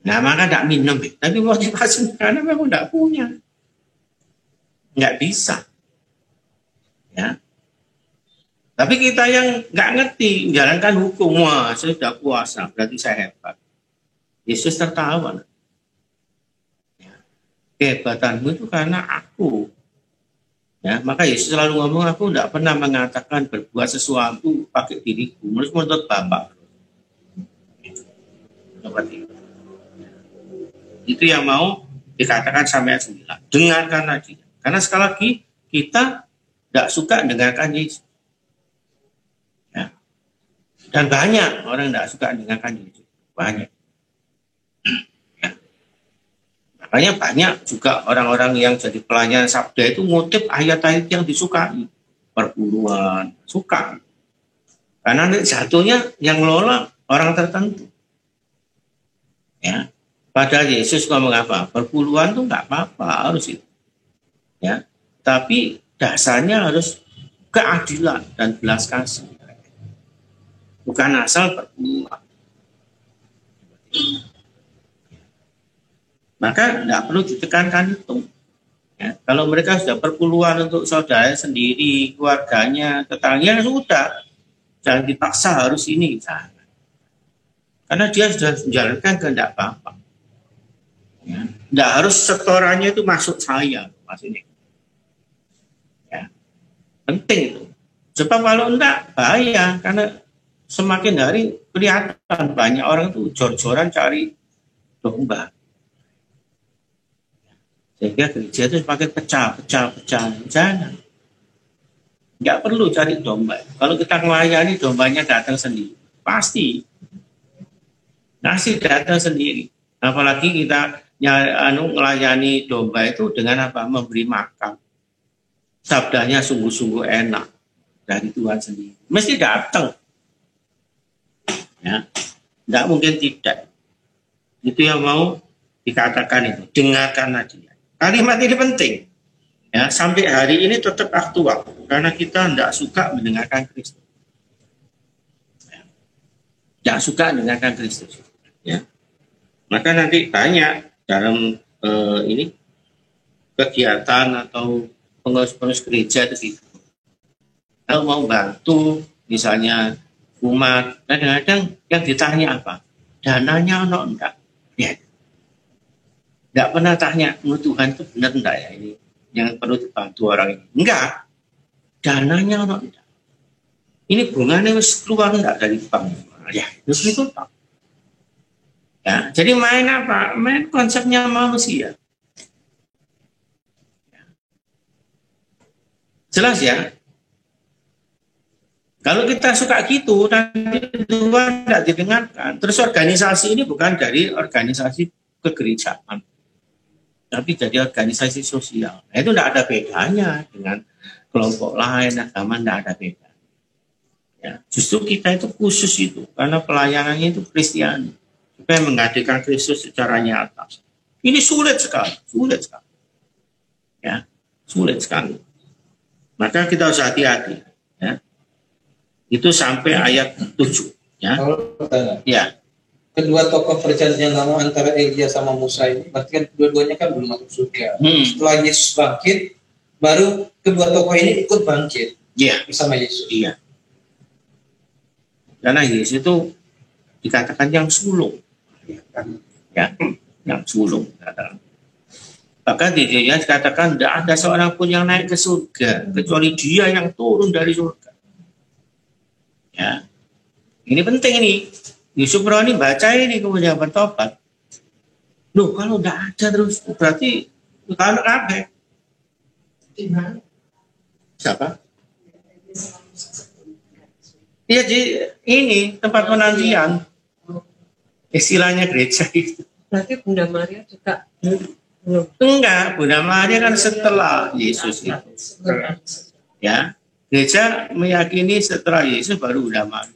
Nah, maka tidak minum, tapi motivasi karena memang tidak punya, nggak bisa. Ya. Tapi kita yang nggak ngerti, menjalankan hukum, wah saya sudah puasa, berarti saya hebat. Yesus tertawa. Kehebatanmu itu karena aku. Ya, maka Yesus selalu ngomong, aku tidak pernah mengatakan berbuat sesuatu pakai diriku, harus menuntut Bapa. Seperti itu. Itu yang mau dikatakan sampai 9. Dengarkan lagi. Karena sekali lagi kita tidak suka dengarkan Yesus. Ya. Dan banyak orang tidak suka dengarkan Yesus. Banyak. Ya. Makanya banyak juga orang-orang yang jadi pelayan sabda itu ngutip ayat-ayat yang disukai. Perburuan, suka. Karena jatuhnya yang ngelola orang tertentu. Ya. Padahal Yesus ngomong apa? Perpuluhan itu nggak apa-apa, harus itu. Ya. Tapi dasarnya harus keadilan dan belas kasih. Bukan asal perpuluhan. Maka tidak perlu ditekankan itu. Ya. Kalau mereka sudah perpuluhan untuk saudara sendiri, keluarganya, tetangganya, sudah. Jangan dipaksa harus ini. Jangan. Karena dia sudah menjalankan kehendak Bapa. Ya. Tidak harus setorannya itu masuk saya, maksudnya. Ya. Penting itu. Sebab kalau enggak, bahaya. Karena semakin hari kelihatan banyak orang itu jor-joran cari domba. Sehingga gereja itu semakin pecah. Jangan. Nggak perlu cari domba. Kalau kita melayani, dombanya datang sendiri. Pasti. Nasi datang sendiri. Apalagi kita melayani domba itu dengan apa? Memberi makan. Sabdanya sungguh-sungguh enak dari Tuhan sendiri. Mesti datang. Ya, tidak mungkin tidak. Itu yang mau dikatakan itu. Dengarkan aja. Kalimat ini penting. Ya, sampai hari ini tetap aktual karena kita tidak suka mendengarkan Kristus. Tidak suka mendengarkan Kristus. Ya. Maka nanti banyak dalam ini kegiatan atau pengurus gereja itu gitu. Kalau mau bantu misalnya umat, kadang-kadang yang ditanya apa? Dananya ono enggak? Ya. Enggak pernah tanya, Tuhan itu benar enggak ya ini yang perlu dibantu orang ini? Enggak. Dananya ono enggak? Ini bunganya harus keluar enggak dari bank? Ya, harus ditutup. Ya, jadi main apa? Main konsepnya manusia. Jelas ya? Kalau kita suka gitu, nanti Tuhan tidak didengarkan. Terus organisasi ini bukan dari organisasi kegerejaan, tapi jadi organisasi sosial. Nah, itu tidak ada bedanya dengan kelompok lain, agama tidak ada beda. Ya, justru kita itu khusus itu, karena pelayanannya itu Kristiani. Supaya menghadirkan Kristus secara nyata. Ini sulit sekali. Ya, sulit sekali. Maka kita harus hati-hati. Ya. Itu sampai ayat 7. Ya. Ya. Kedua tokoh perjanjian lama antara Elia sama Musa ini, berarti kan dua-duanya kan belum masuk surga. Setelah Yesus bangkit, baru kedua tokoh ini ikut bangkit. Iya. Bersama Yesus. Iya. Karena Yesus itu dikatakan yang sulung. Ya, yang sulung. Bahkan di dunia dikatakan tidak ada seorang pun yang naik ke surga kecuali dia yang turun dari surga. Ya, ini penting ini. Yusuf Roni baca ini kemudian bertobat. Loh, kalau tidak ada terus berarti kalau kabeh. Siapa? Iya, ini tempat penantian. Istilahnya gereja itu. Berarti Bunda Maria juga belum? Enggak, Bunda Maria kan setelah Yesus itu. Ya, gereja meyakini setelah Yesus baru Bunda Maria.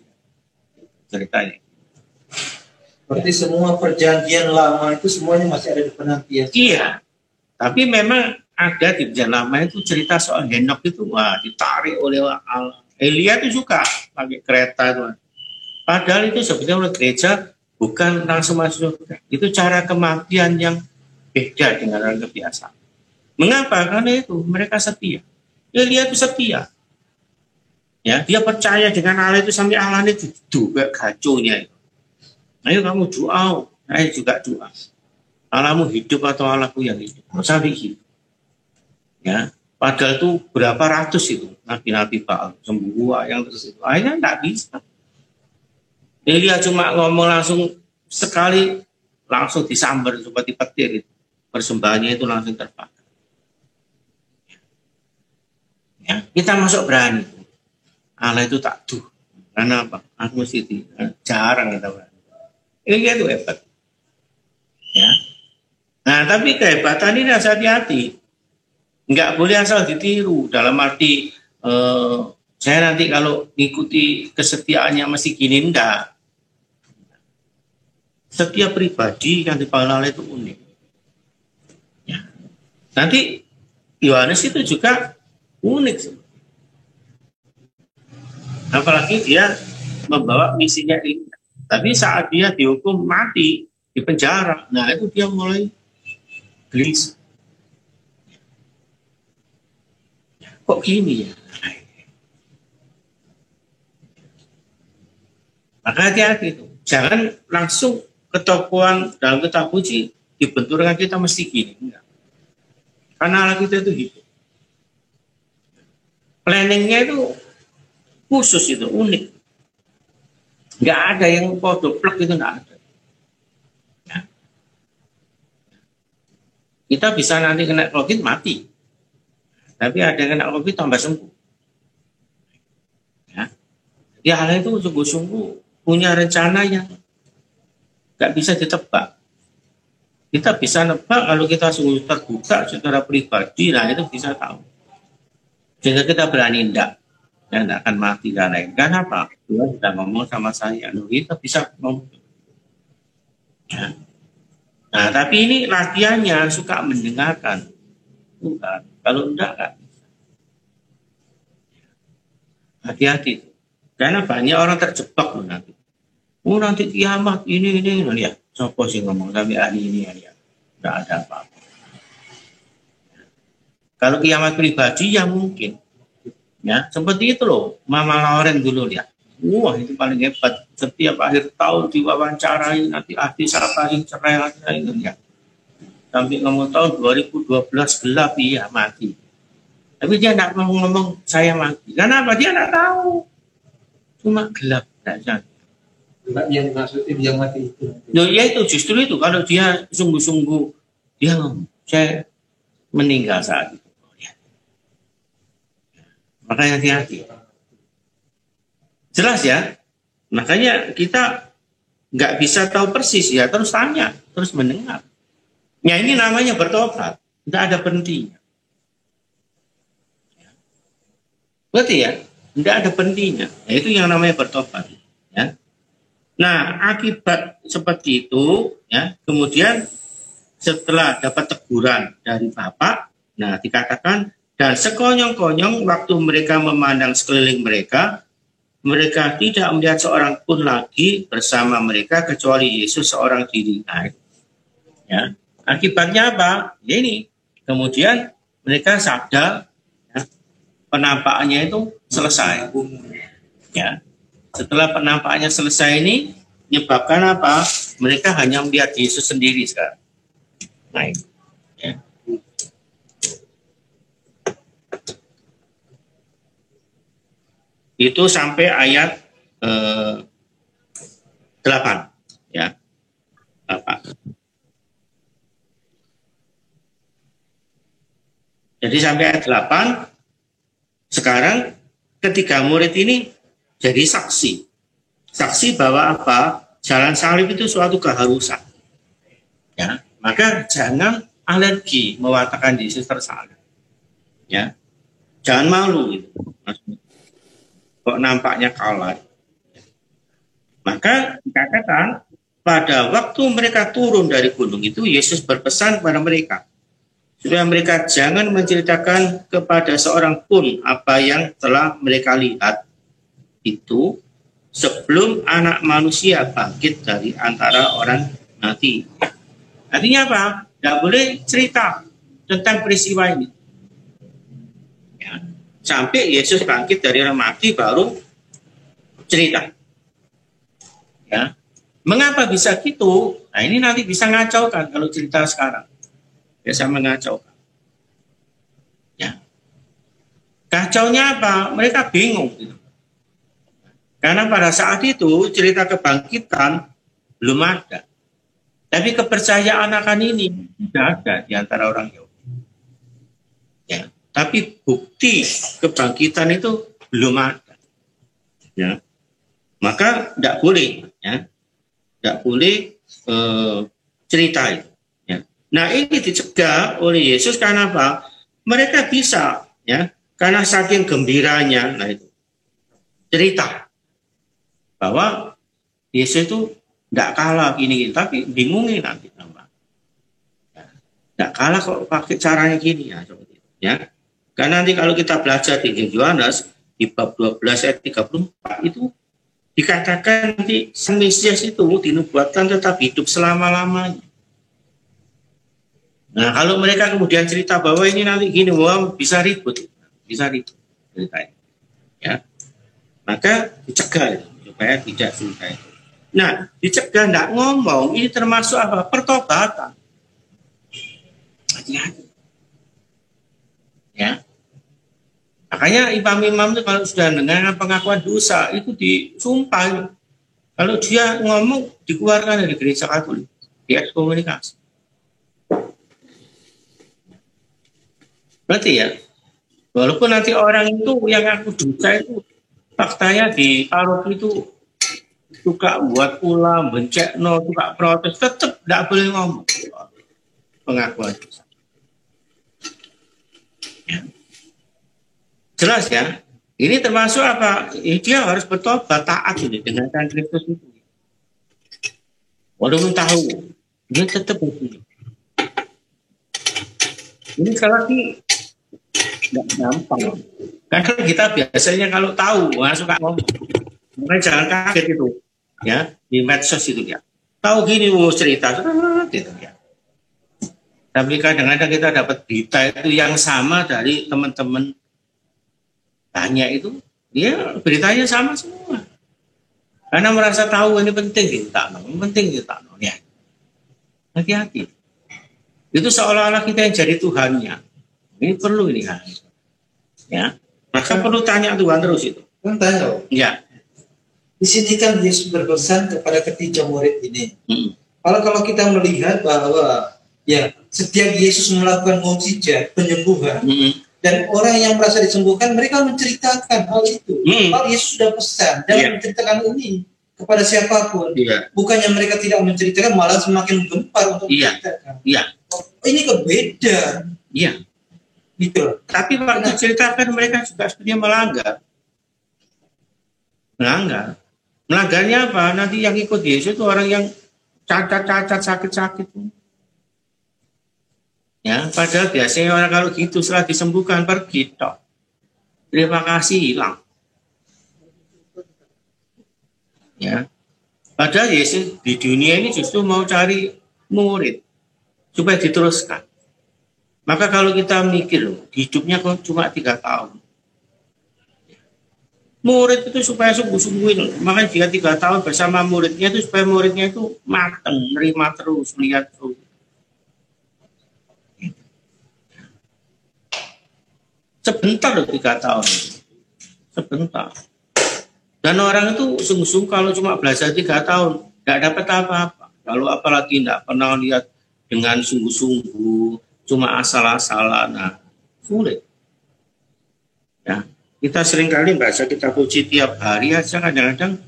Ceritanya. Berarti semua perjanjian lama itu semuanya masih ada di penantian. Iya, tapi memang ada di perjanjian lama itu cerita soal Henok itu, wah ditarik oleh Allah. Elia itu suka pakai kereta itu. Padahal itu sebetulnya oleh gereja bukan langsung masuk surga. Itu cara kematian yang beda dengan orang kebiasaan. Mengapa? Karena itu mereka setia. Elia itu setia. Ya, dia percaya dengan Allah itu sampai Allah itu juga gaconya. Ayo kamu doa, saya juga doa. Allahmu hidup atau Allahku yang hidup? Sampai gitu. Ya, padahal itu berapa ratus itu nabi-nabi Baal semua yang terus itu. Akhirnya tidak bisa. Elia cuma ngomong langsung sekali, langsung disambar seperti petir itu. Persembahannya itu langsung terbakar. Ya, kita masuk berani. Allah itu tak tuh. Karena apa? Aku mesti jarang kita berani. Ini itu hebat. Ya. Nah, tapi kehebatan ini harus hati-hati. Nggak boleh asal ditiru. Dalam arti saya nanti kalau ngikuti kesetiaannya mesti gini, enggak. Setiap pribadi yang dipanggil Allah itu unik. Ya. Nanti Yohanes itu juga unik. Apalagi dia membawa misinya ini. Tapi saat dia dihukum mati di penjara, nah itu dia mulai gelisah. Kok gini ya? Maka hati-hati itu. Jangan langsung ketokohan dalam kitab puji dibenturkan kita mesti gini. Enggak. Karena Allah kita itu hidup. Planningnya itu khusus, itu unik. Nggak ada yang podoplek, itu nggak ada. Ya. Kita bisa nanti kena COVID mati. Tapi ada yang kena COVID tambah sembuh. Ya, Allah itu sungguh-sungguh punya rencana yang nggak bisa ditebak. Kita bisa nebak kalau kita sungguh terbuka secara pribadi, nah itu bisa tahu. Sehingga kita berani enggak. Dan tidak akan mati dan lain. Karena apa? Tuhan sudah ngomong sama saya. Kita bisa ngomong. Ya. Nah, tapi ini latihannya suka mendengarkan. Bukan. Kalau enggak, kan. Hati-hati. Karena banyak orang terjebak loh nanti. Oh nanti kiamat ini. Ya, sopo sih ngomong sampai hari ini ya. Enggak ada apa-apa. Kalau kiamat pribadi ya mungkin. Ya, seperti itu loh, Mama Lauren dulu ya. Wah, itu paling hebat. Setiap akhir tahun diwawancarai, nanti ahli siapa yang cerai itu ya. Sampai ngomong tahun 2012 gelap, iya mati. Tapi dia tidak mau ngomong saya mati. Karena apa? Dia tidak tahu. Cuma gelap saja. Yang maksudnya dia mati itu. Loh, ya itu justru itu. Kalau dia sungguh-sungguh, dia ngomong, saya meninggal saat itu. Makanya hati-hati. Jelas ya? Makanya kita nggak bisa tahu persis ya, terus tanya, terus mendengar. Ya ini namanya bertobat, nggak ada berhentinya. Berarti ya, nggak ada berhentinya. Ya, itu yang namanya bertobat. Ya. Nah, akibat seperti itu, ya, kemudian setelah dapat teguran dari Bapak, nah dikatakan, dan sekonyong-konyong waktu mereka memandang sekeliling mereka, mereka tidak melihat seorang pun lagi bersama mereka kecuali Yesus seorang diri. Nah, ya. Akibatnya apa? Ya ini. Kemudian mereka sadar, ya, penampakannya itu selesai. Ya. Setelah penampakannya selesai ini, menyebabkan apa? Mereka hanya melihat Yesus sendiri sekarang. Nah, ya. Itu sampai ayat 8 ya. 8. Jadi sampai ayat 8 sekarang ketiga murid ini jadi saksi. Saksi bahwa apa? Jalan salib itu suatu keharusan. Ya, maka jangan alergi mengatakan Yesus tersalib. Ya. Jangan malu gitu. Kok nampaknya kalah. Maka dikatakan pada waktu mereka turun dari gunung itu Yesus berpesan kepada mereka supaya mereka jangan menceritakan kepada seorang pun apa yang telah mereka lihat itu sebelum Anak Manusia bangkit dari antara orang mati. Artinya apa? Tidak boleh cerita tentang peristiwa ini. Ya. Sampai Yesus bangkit dari orang mati baru cerita. Ya. Mengapa bisa gitu? Nah, ini nanti bisa ngacaukan kalau cerita sekarang. Biasa mengacaukan. Ya. Kacaunya apa? Mereka bingung gitu. Karena pada saat itu cerita kebangkitan belum ada. Tapi kepercayaan akan ini tidak ada di antara orang Yahudi. Ya. Tapi bukti kebangkitan itu belum ada. Ya. Maka tidak boleh. Ya. Tidak boleh cerita itu. Ya. Nah, ini dicegah oleh Yesus karena apa? Mereka bisa, ya, karena saking gembiranya, nah itu cerita bahwa Yesus itu tidak kalah gini, tapi bingungin nanti tambah. Tidak kalah kok pakai caranya gini ya, seperti itu. Ya. Karena nanti kalau kita belajar di Injil Yohanes di bab 12 ayat 34 itu dikatakan nanti Sang Mesias itu dinubuatkan tetap hidup selama-lamanya. Nah, kalau mereka kemudian cerita bahwa ini nanti gini, wah bisa ribut ceritanya. Ya, maka dicegah supaya tidak cerita itu. Nah, dicegah tidak ngomong, ini termasuk apa? Pertobatan. Hati-hati. Ya. Makanya imam-imam itu kalau sudah dengar pengakuan dosa itu disumpah. Kalau dia ngomong dikeluarkan dari gereja Katolik, diekskomunikasi. Berarti ya, walaupun nanti orang itu yang ngaku dosa itu faktanya di paroki itu suka buat ulam, bencekno, suka protes, tetap tidak boleh ngomong pengakuan dosa. Ya. Jelas ya, ini termasuk apa? Dia harus bertobat, taat ini dengan Kristus itu. Walaupun tahu, dia tetap begini. Ini sekali lagi nggak gampang. Karena kita biasanya kalau tahu, suka ngomong. Makanya jangan kaget itu, ya di medsos itu ya. Tahu gini, cerita, gitu ya. Tapi kadang-kadang kita dapat berita itu yang sama dari teman-teman banyak itu, dia beritanya sama semua. Karena merasa tahu ini penting kita ya. Hati-hati. Itu seolah-olah kita yang jadi Tuhannya. Ini perlu ini ya. Maka perlu tanya Tuhan terus itu. Kan tanya. Ya. Di sini kan Yesus berpesan kepada ketiga murid ini. Kalau kita melihat bahwa ya setiap Yesus melakukan mukjizat penyembuhan. Dan orang yang merasa disembuhkan, mereka menceritakan hal itu. Kalau Yesus sudah pesan, jangan menceritakan ini kepada siapapun. Bukannya mereka tidak menceritakan, malah semakin gempar untuk menceritakan. Ini kebeda. Iya. Gitu. Tapi waktu ceritakan mereka juga sebenarnya melanggar. Melanggarnya apa? Nanti yang ikut Yesus itu orang yang cacat, sakit-sakit. Ya, padahal biasanya orang kalau gitu setelah disembuhkan pergi tok. Terima kasih hilang. Ya. Padahal Yesus di dunia ini justru mau cari murid supaya diteruskan. Maka kalau kita mikir hidupnya kok cuma 3 tahun. Murid itu supaya sungguh-sungguhin. Makanya dia 3 tahun bersama muridnya itu supaya muridnya itu matang, nerima terus, lihat terus. Sebentar loh 3 tahun. Sebentar. Dan orang itu sungguh-sungguh kalau cuma belajar 3 tahun, tidak dapat apa-apa. Kalau apalagi tidak pernah lihat dengan sungguh-sungguh, cuma asal-asalan, nah sulit. Ya, kita seringkali baca kitab suci tiap hari aja kadang-kadang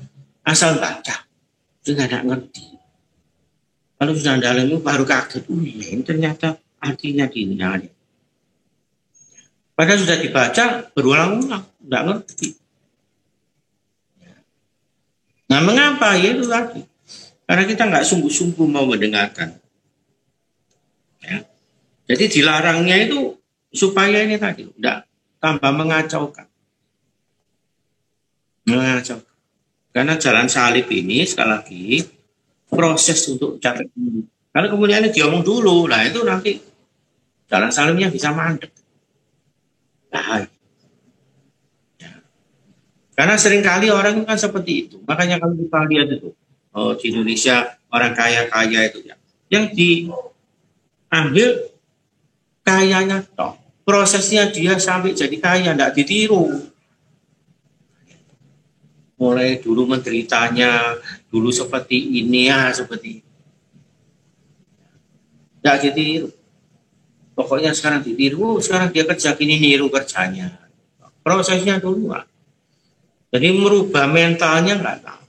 asal baca, juga tidak ngerti. Kalau sudah dalam itu baru kaget, ini ternyata artinya gini. Padahal sudah dibaca berulang-ulang, tidak ngerti. Nah, mengapa? Ya itu tadi. Karena kita nggak sungguh-sungguh mau mendengarkan. Ya. Jadi dilarangnya itu supaya ini tadi, tidak tambah mengacaukan. Karena jalan salib ini, sekali lagi, proses untuk cari. Kalau kemudian ini diomong dulu, nah itu nanti jalan salibnya bisa mandek. Nah, Karena seringkali orang kan seperti itu. Makanya kalau kita lihat itu, di Indonesia orang kaya-kaya itu ya, yang diambil kayanya toh. Prosesnya dia sampai jadi kaya, tidak ditiru. Mulai dulu menderitanya, dulu seperti ini ya, seperti itu. Tidak ditiru. Pokoknya sekarang ditiru, sekarang dia kerja gini, niru kerjanya. Prosesnya dulu lah. Jadi merubah mentalnya nggak tahu.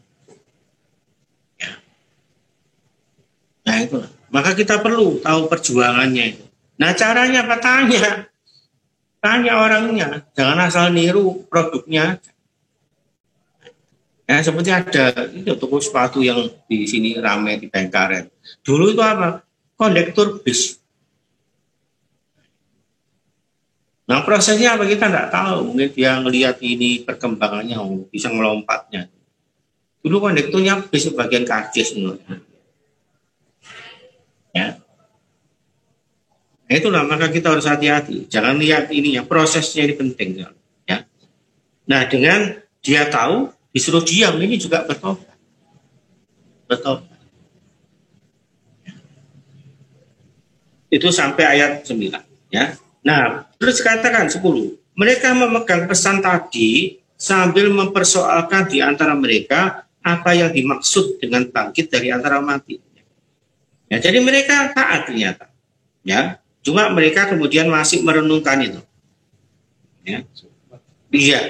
Ya. Nah itu. Maka kita perlu tahu perjuangannya itu. Nah caranya apa? Tanya orangnya. Jangan asal niru produknya. Ya, seperti ada itu toko sepatu yang di sini ramai di Bengkaret. Dulu itu apa? Kondektur bis. Nah prosesnya apa kita nggak tahu. Mungkin dia ngelihat ini perkembangannya, bisa melompatnya. Dulu kondekturnya bis bagian karcis. Ya. Nah, itulah maka kita harus hati-hati. Jangan lihat ininya, prosesnya ini penting. Ya. Nah dengan dia tahu, disuruh diam ini juga bertobat. Bertobat. Itu sampai ayat 9. Ya. Nah, terus katakan 10. Mereka memegang pesan tadi sambil mempersoalkan di antara mereka apa yang dimaksud dengan bangkit dari antara mati. Ya, jadi mereka taat ternyata. Ya, cuma mereka kemudian masih merenungkan itu. Ya. Iya.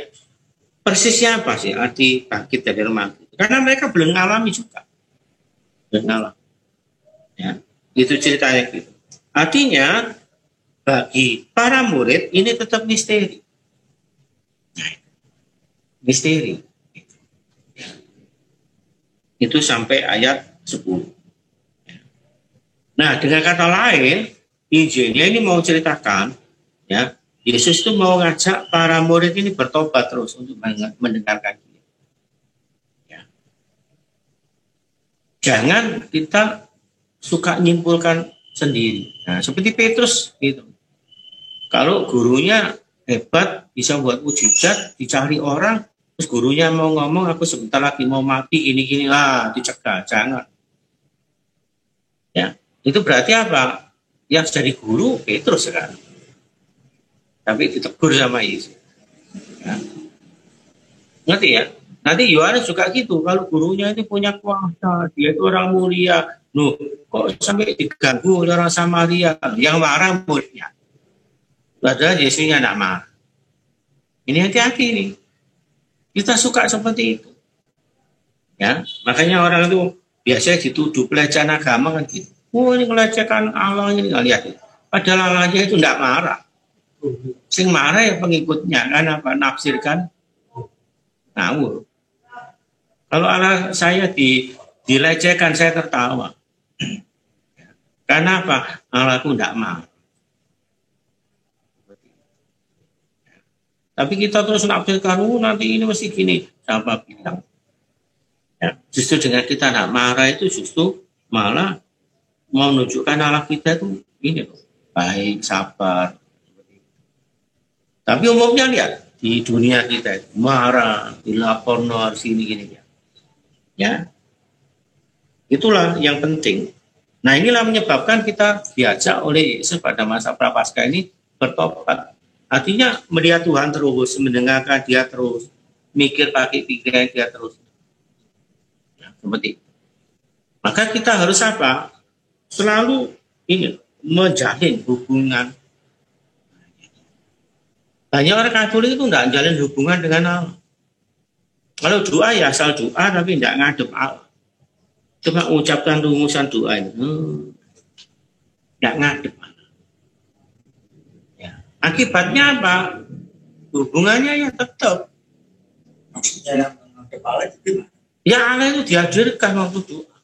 Persisnya apa sih arti bangkit dari mati? Karena mereka belum mengalami juga. Belum mengalami. Ya, itu ceritanya gitu. Artinya bagi para murid ini tetap misteri. Misteri. Itu sampai ayat 10. Nah, dengan kata lain, Injilnya ini mau ceritakan, ya, Yesus itu mau ngajak para murid ini bertobat terus untuk mendengarkan dia. Ya. Jangan kita suka nyimpulkan sendiri. Nah, seperti Petrus gitu. Kalau gurunya hebat, bisa buat mujizat, dicari orang, terus gurunya mau ngomong, aku sebentar lagi mau mati, ini lah, dicegah, jangan. Ya, itu berarti apa? Yang jadi guru Petrus sekarang. Tapi ditegur sama Yesus. Ya. Ngerti ya? Nanti Yohanes juga gitu, kalau gurunya itu punya kuasa, dia itu orang mulia, loh, kok sampai diganggu oleh orang Samaria, yang marah muridnya. Padahal Yesusnya tidak marah. Ini hati-hati nih. Kita suka seperti itu. Ya, makanya orang itu biasanya dituduh pelecehan agama kan gitu. Oh ini melecehkan Allah ini nggak lihat. Padahal Allahnya itu tidak marah. Sing marah ya pengikutnya kan apa nafsirkan ngawur. Kalau Allah saya dilecehkan saya tertawa. Karena apa? Allahku tidak marah. Tapi kita terus nafsirkan, nanti ini mesti gini. Siapa bilang? Ya, justru dengan kita tidak marah itu justru malah mau menunjukkan Allah kita itu ini loh, baik, sabar. Tapi umumnya lihat di dunia kita itu marah, dilapor harus ini gini ya. Ya, itulah yang penting. Nah inilah menyebabkan kita diajak oleh Yesus pada masa Prapaskah ini bertobat. Artinya melihat Tuhan terus, mendengarkan dia terus, mikir pakai pikiran dia terus. Ya, seperti itu. Maka kita harus apa? Selalu ini menjalin hubungan. Banyak orang Katolik itu tidak menjalin hubungan dengan Allah. Kalau doa ya asal doa tapi tidak ngadep Allah. Cuma mengucapkan rumusan doa itu. Tidak ngadep Allah. Ya. Akibatnya apa? Hubungannya ya tetap. Dalam menghadap Allah itu Ya Allah itu dihadirkan waktu doa.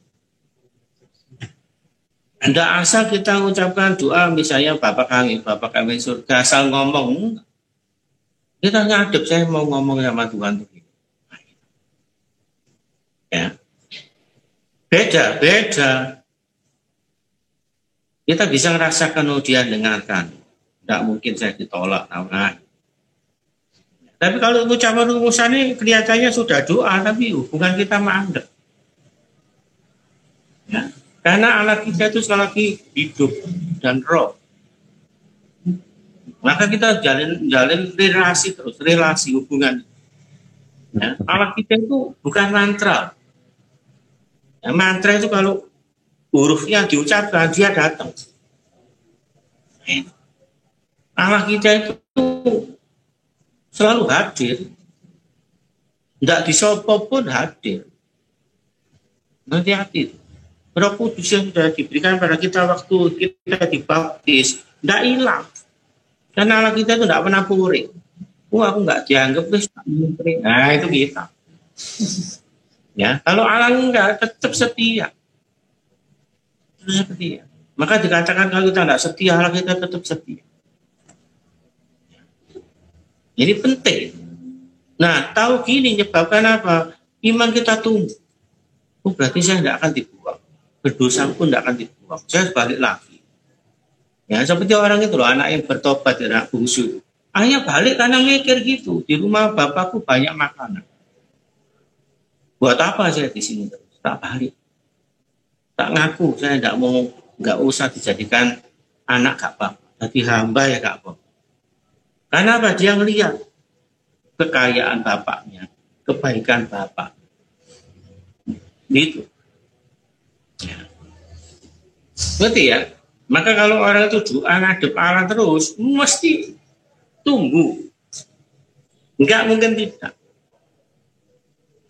Tidak asal kita mengucapkan doa misalnya Bapak kami surga, asal ngomong. Kita ngadep, saya mau ngomong sama Tuhan. Ya. Beda. Kita bisa merasakan dia dengarkan. Tidak mungkin saya ditolak. Nah. Tapi kalau ucapan rumusannya kelihatannya sudah doa, tapi hubungan kita mandek. Ya. Karena alat kita itu sekali lagi hidup dan roh. Maka kita jalin relasi terus, relasi hubungan. Ya. Alat kita itu bukan mantra. Ya, mantra itu kalau hurufnya diucapkan, dia datang. Allah kita itu selalu hadir. Tidak disopo pun hadir. Hati-hati. Roh Kudus yang sudah diberikan pada kita waktu kita dibaptis, tidak hilang. Karena Allah kita itu tidak pernah puri. Aku nggak dianggap, nah itu kita. Ya, kalau Allah enggak, tetap setia. Setia. Maka dikatakan kalau kita tidak setia, Allah kita tetap setia. Jadi penting. Nah, tahu gini menyebabkan apa? Iman kita tumbuh. Oh, berarti saya tidak akan dibuang. Berdosa pun tidak akan dibuang. Saya balik lagi. Ya, seperti orang itu loh, anak yang bertobat, anak bungsu. Ayah balik karena mikir gitu. Di rumah bapakku banyak makanan. Buat apa saya di sini terus? Tak balik. Tak ngaku, saya nggak usah dijadikan anak gak apa-apa. Jadi hamba ya gak apa-apa. Karena apa? Dia ngelihat kekayaan bapaknya, kebaikan bapak. Gitu. Ya. Berarti ya, maka kalau orang itu doa ngadep Allah terus, mesti tumbuh. Enggak mungkin tidak.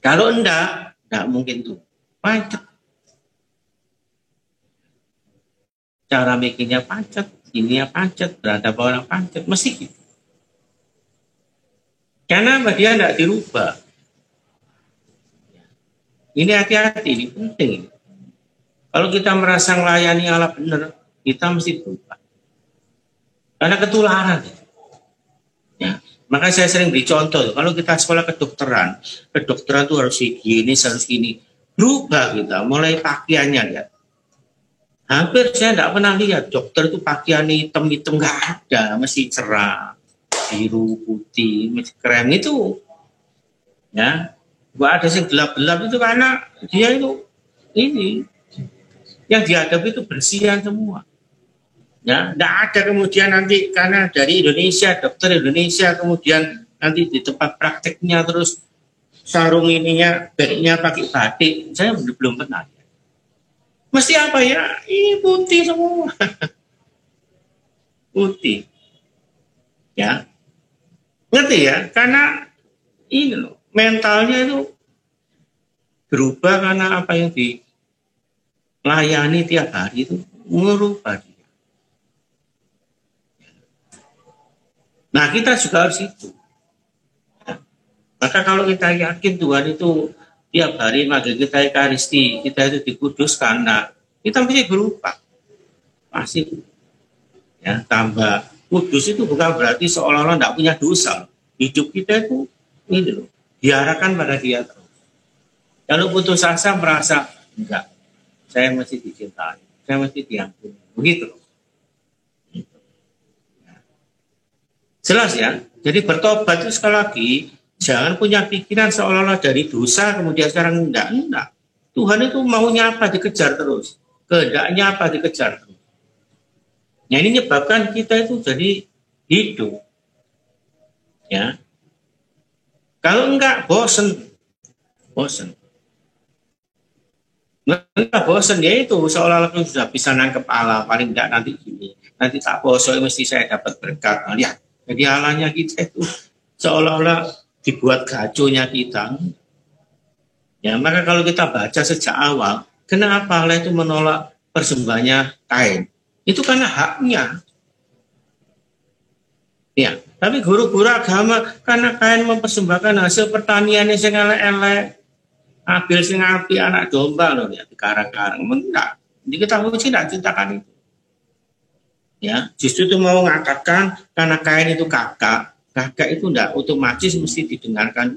Kalau enggak mungkin tuh. Pancet. Cara bikinnya pancet, ininya pancet, berhadap orang pancet, mesti gitu. Karena dia tidak dirubah. Ini hati-hati, ini penting. Kalau kita merasa melayani Allah benar, kita mesti berubah. Karena ketularan. Ya. Maka saya sering beri contoh, kalau kita sekolah kedokteran itu harus higienis, harus gini. Berubah kita, mulai pakaiannya lihat. Hampir saya tidak pernah lihat dokter itu pakaiannya hitam-hitam, nggak ada, mesti cerah, biru, putih, mesti krem itu. Ya, ada yang gelap-gelap itu karena dia itu ini yang dihadapi itu bersihan semua. Ya, tidak ada kemudian nanti karena dari Indonesia, dokter Indonesia kemudian nanti di tempat prakteknya terus sarung ininya, baiknya pakai batik. Saya belum pernah. Mesti apa ya? Ini putih semua. Putih. Ya. Ngerti ya? Karena ini loh, mentalnya itu berubah karena apa yang dilayani tiap hari itu merubah dia. Nah, kita juga harus itu. Ya. Maka kalau kita yakin Tuhan itu tiap hari manggil kita Ekaristi, kita itu dikuduskan, nah, kita mesti berubah. Pasti. Ya, tambah kudus itu bukan berarti seolah-olah tidak punya dosa. Hidup kita itu ini loh, diarahkan pada dia terus. Kalau putus asa merasa enggak, saya mesti dicintai, saya mesti diampuni. Begitu loh. Jelas ya. Jadi bertobat itu sekali lagi jangan punya pikiran seolah-olah dari dosa kemudian sekarang enggak. Tuhan itu maunya apa dikejar terus. Kehendaknya apa dikejar terus. Nah, ini menyebabkan kita itu jadi hidup. Ya. Kalau enggak bosen. Enggak bosen ya itu seolah-olah sudah bisa nangkep Allah, paling enggak nanti gini. Nanti tak poso mesti saya dapat berkat. Nah, lihat. Jadi Allahnya kita itu seolah-olah dibuat gaconya kita. Ya, maka kalau kita baca sejak awal, kenapa Allah itu menolak persembahannya Kain? Itu karena haknya. Ya, tapi guru-guru agama karena Kain mempersembahkan hasil pertaniannya sing elek-elek, Abil sing api anak domba loh ya dikarang-karang. Enggak. Jadi kita mesti tidak ceritakan itu. Ya, justru itu mau mengatakan karena Kain itu kakak itu tidak otomatis mesti didengarkan.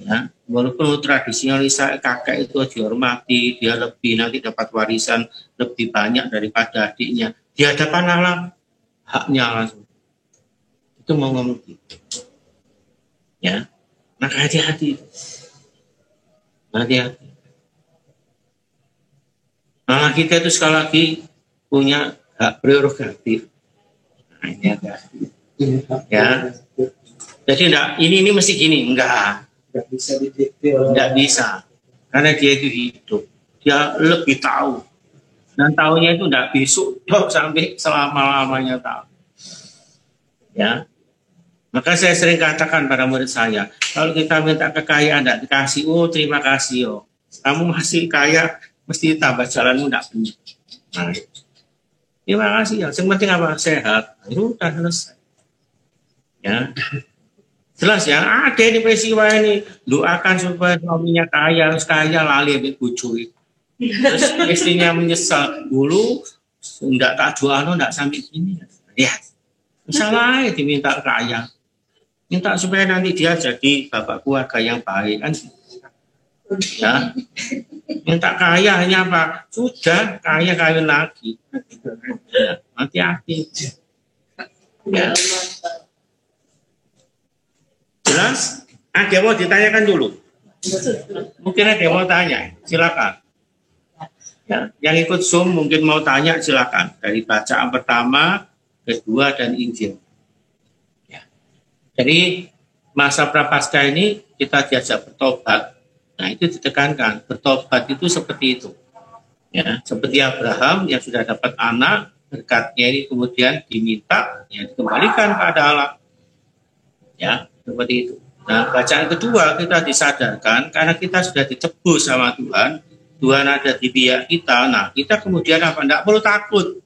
Ya, walaupun tradisionalisasi kakak itu dihormati, dia lebih nanti dapat warisan lebih banyak daripada adiknya. Di hadapan Allah haknya langsung. Itu mau ngomong gitu. Ya, maka hati-hati. Hati-hati. Nah, kita itu sekali lagi punya hak prerogatif. Nah, ini hati-hati. Ya. Jadi ini mesti gini, enggak bisa didikte. Enggak bisa. Karena dia itu hidup. Dia lebih tahu. Dan tahunya itu enggak besok sampai selama-lamanya tahu. Ya. Maka saya sering katakan pada murid saya, kalau kita minta kekayaan enggak dikasih, oh terima kasih oh. Kamu masih kaya, mesti tambah jalanmu enggak benar. Nah, terima kasih ya. Yang penting apa? Sehat. Itu udah selesai. Ya. Jelas ya, ada ini peristiwa ini. Doakan supaya suaminya kaya lali ambil bujui. Terus istrinya menyesal. Dulu enggak tak doa, enggak sampai sini. Ya, salah ya diminta kaya. Minta supaya nanti dia jadi bapak keluarga yang baik kan. Ya. Minta kaya hanya apa? Sudah kaya kawin lagi. Ya, hati-hati. Ya. Jelas? Ada yang mau ditanyakan dulu? Mungkin ada yang mau tanya, silakan. Ya, yang ikut Zoom mungkin mau tanya, silakan. Dari bacaan pertama, kedua, dan Injil. Ya. Jadi masa prapaskah ini kita diajak bertobat. Nah itu ditekankan, bertobat itu seperti itu. Ya, seperti Abraham yang sudah dapat anak, berkatnya ini kemudian diminta, ya dikembalikan pada Allah. Ya, seperti itu. Nah, bacaan kedua kita disadarkan karena kita sudah ditebus sama Tuhan. Tuhan ada di pihak kita. Nah, kita kemudian apa? Tidak perlu takut.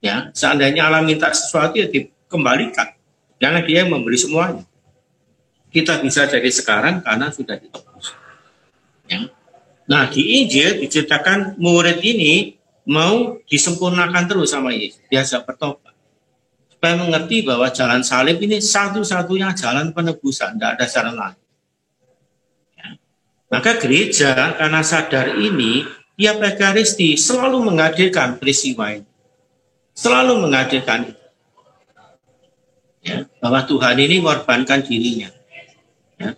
Ya, seandainya Allah minta sesuatu ya dikembalikan. Karena Dia yang memberi semuanya. Kita bisa jadi sekarang karena sudah ditebus. Ya. Nah, di Injil diceritakan murid ini mau disempurnakan terus sama Yesus. Diajak bertobat. Supaya mengerti bahwa jalan salib ini satu-satunya jalan penebusan, tidak ada jalan lain. Ya. Maka gereja karena sadar ini, tiap Ekaristi selalu menghadirkan peristiwa ini. Selalu menghadirkan itu. Ya, bahwa Tuhan ini mengorbankan dirinya. Ya.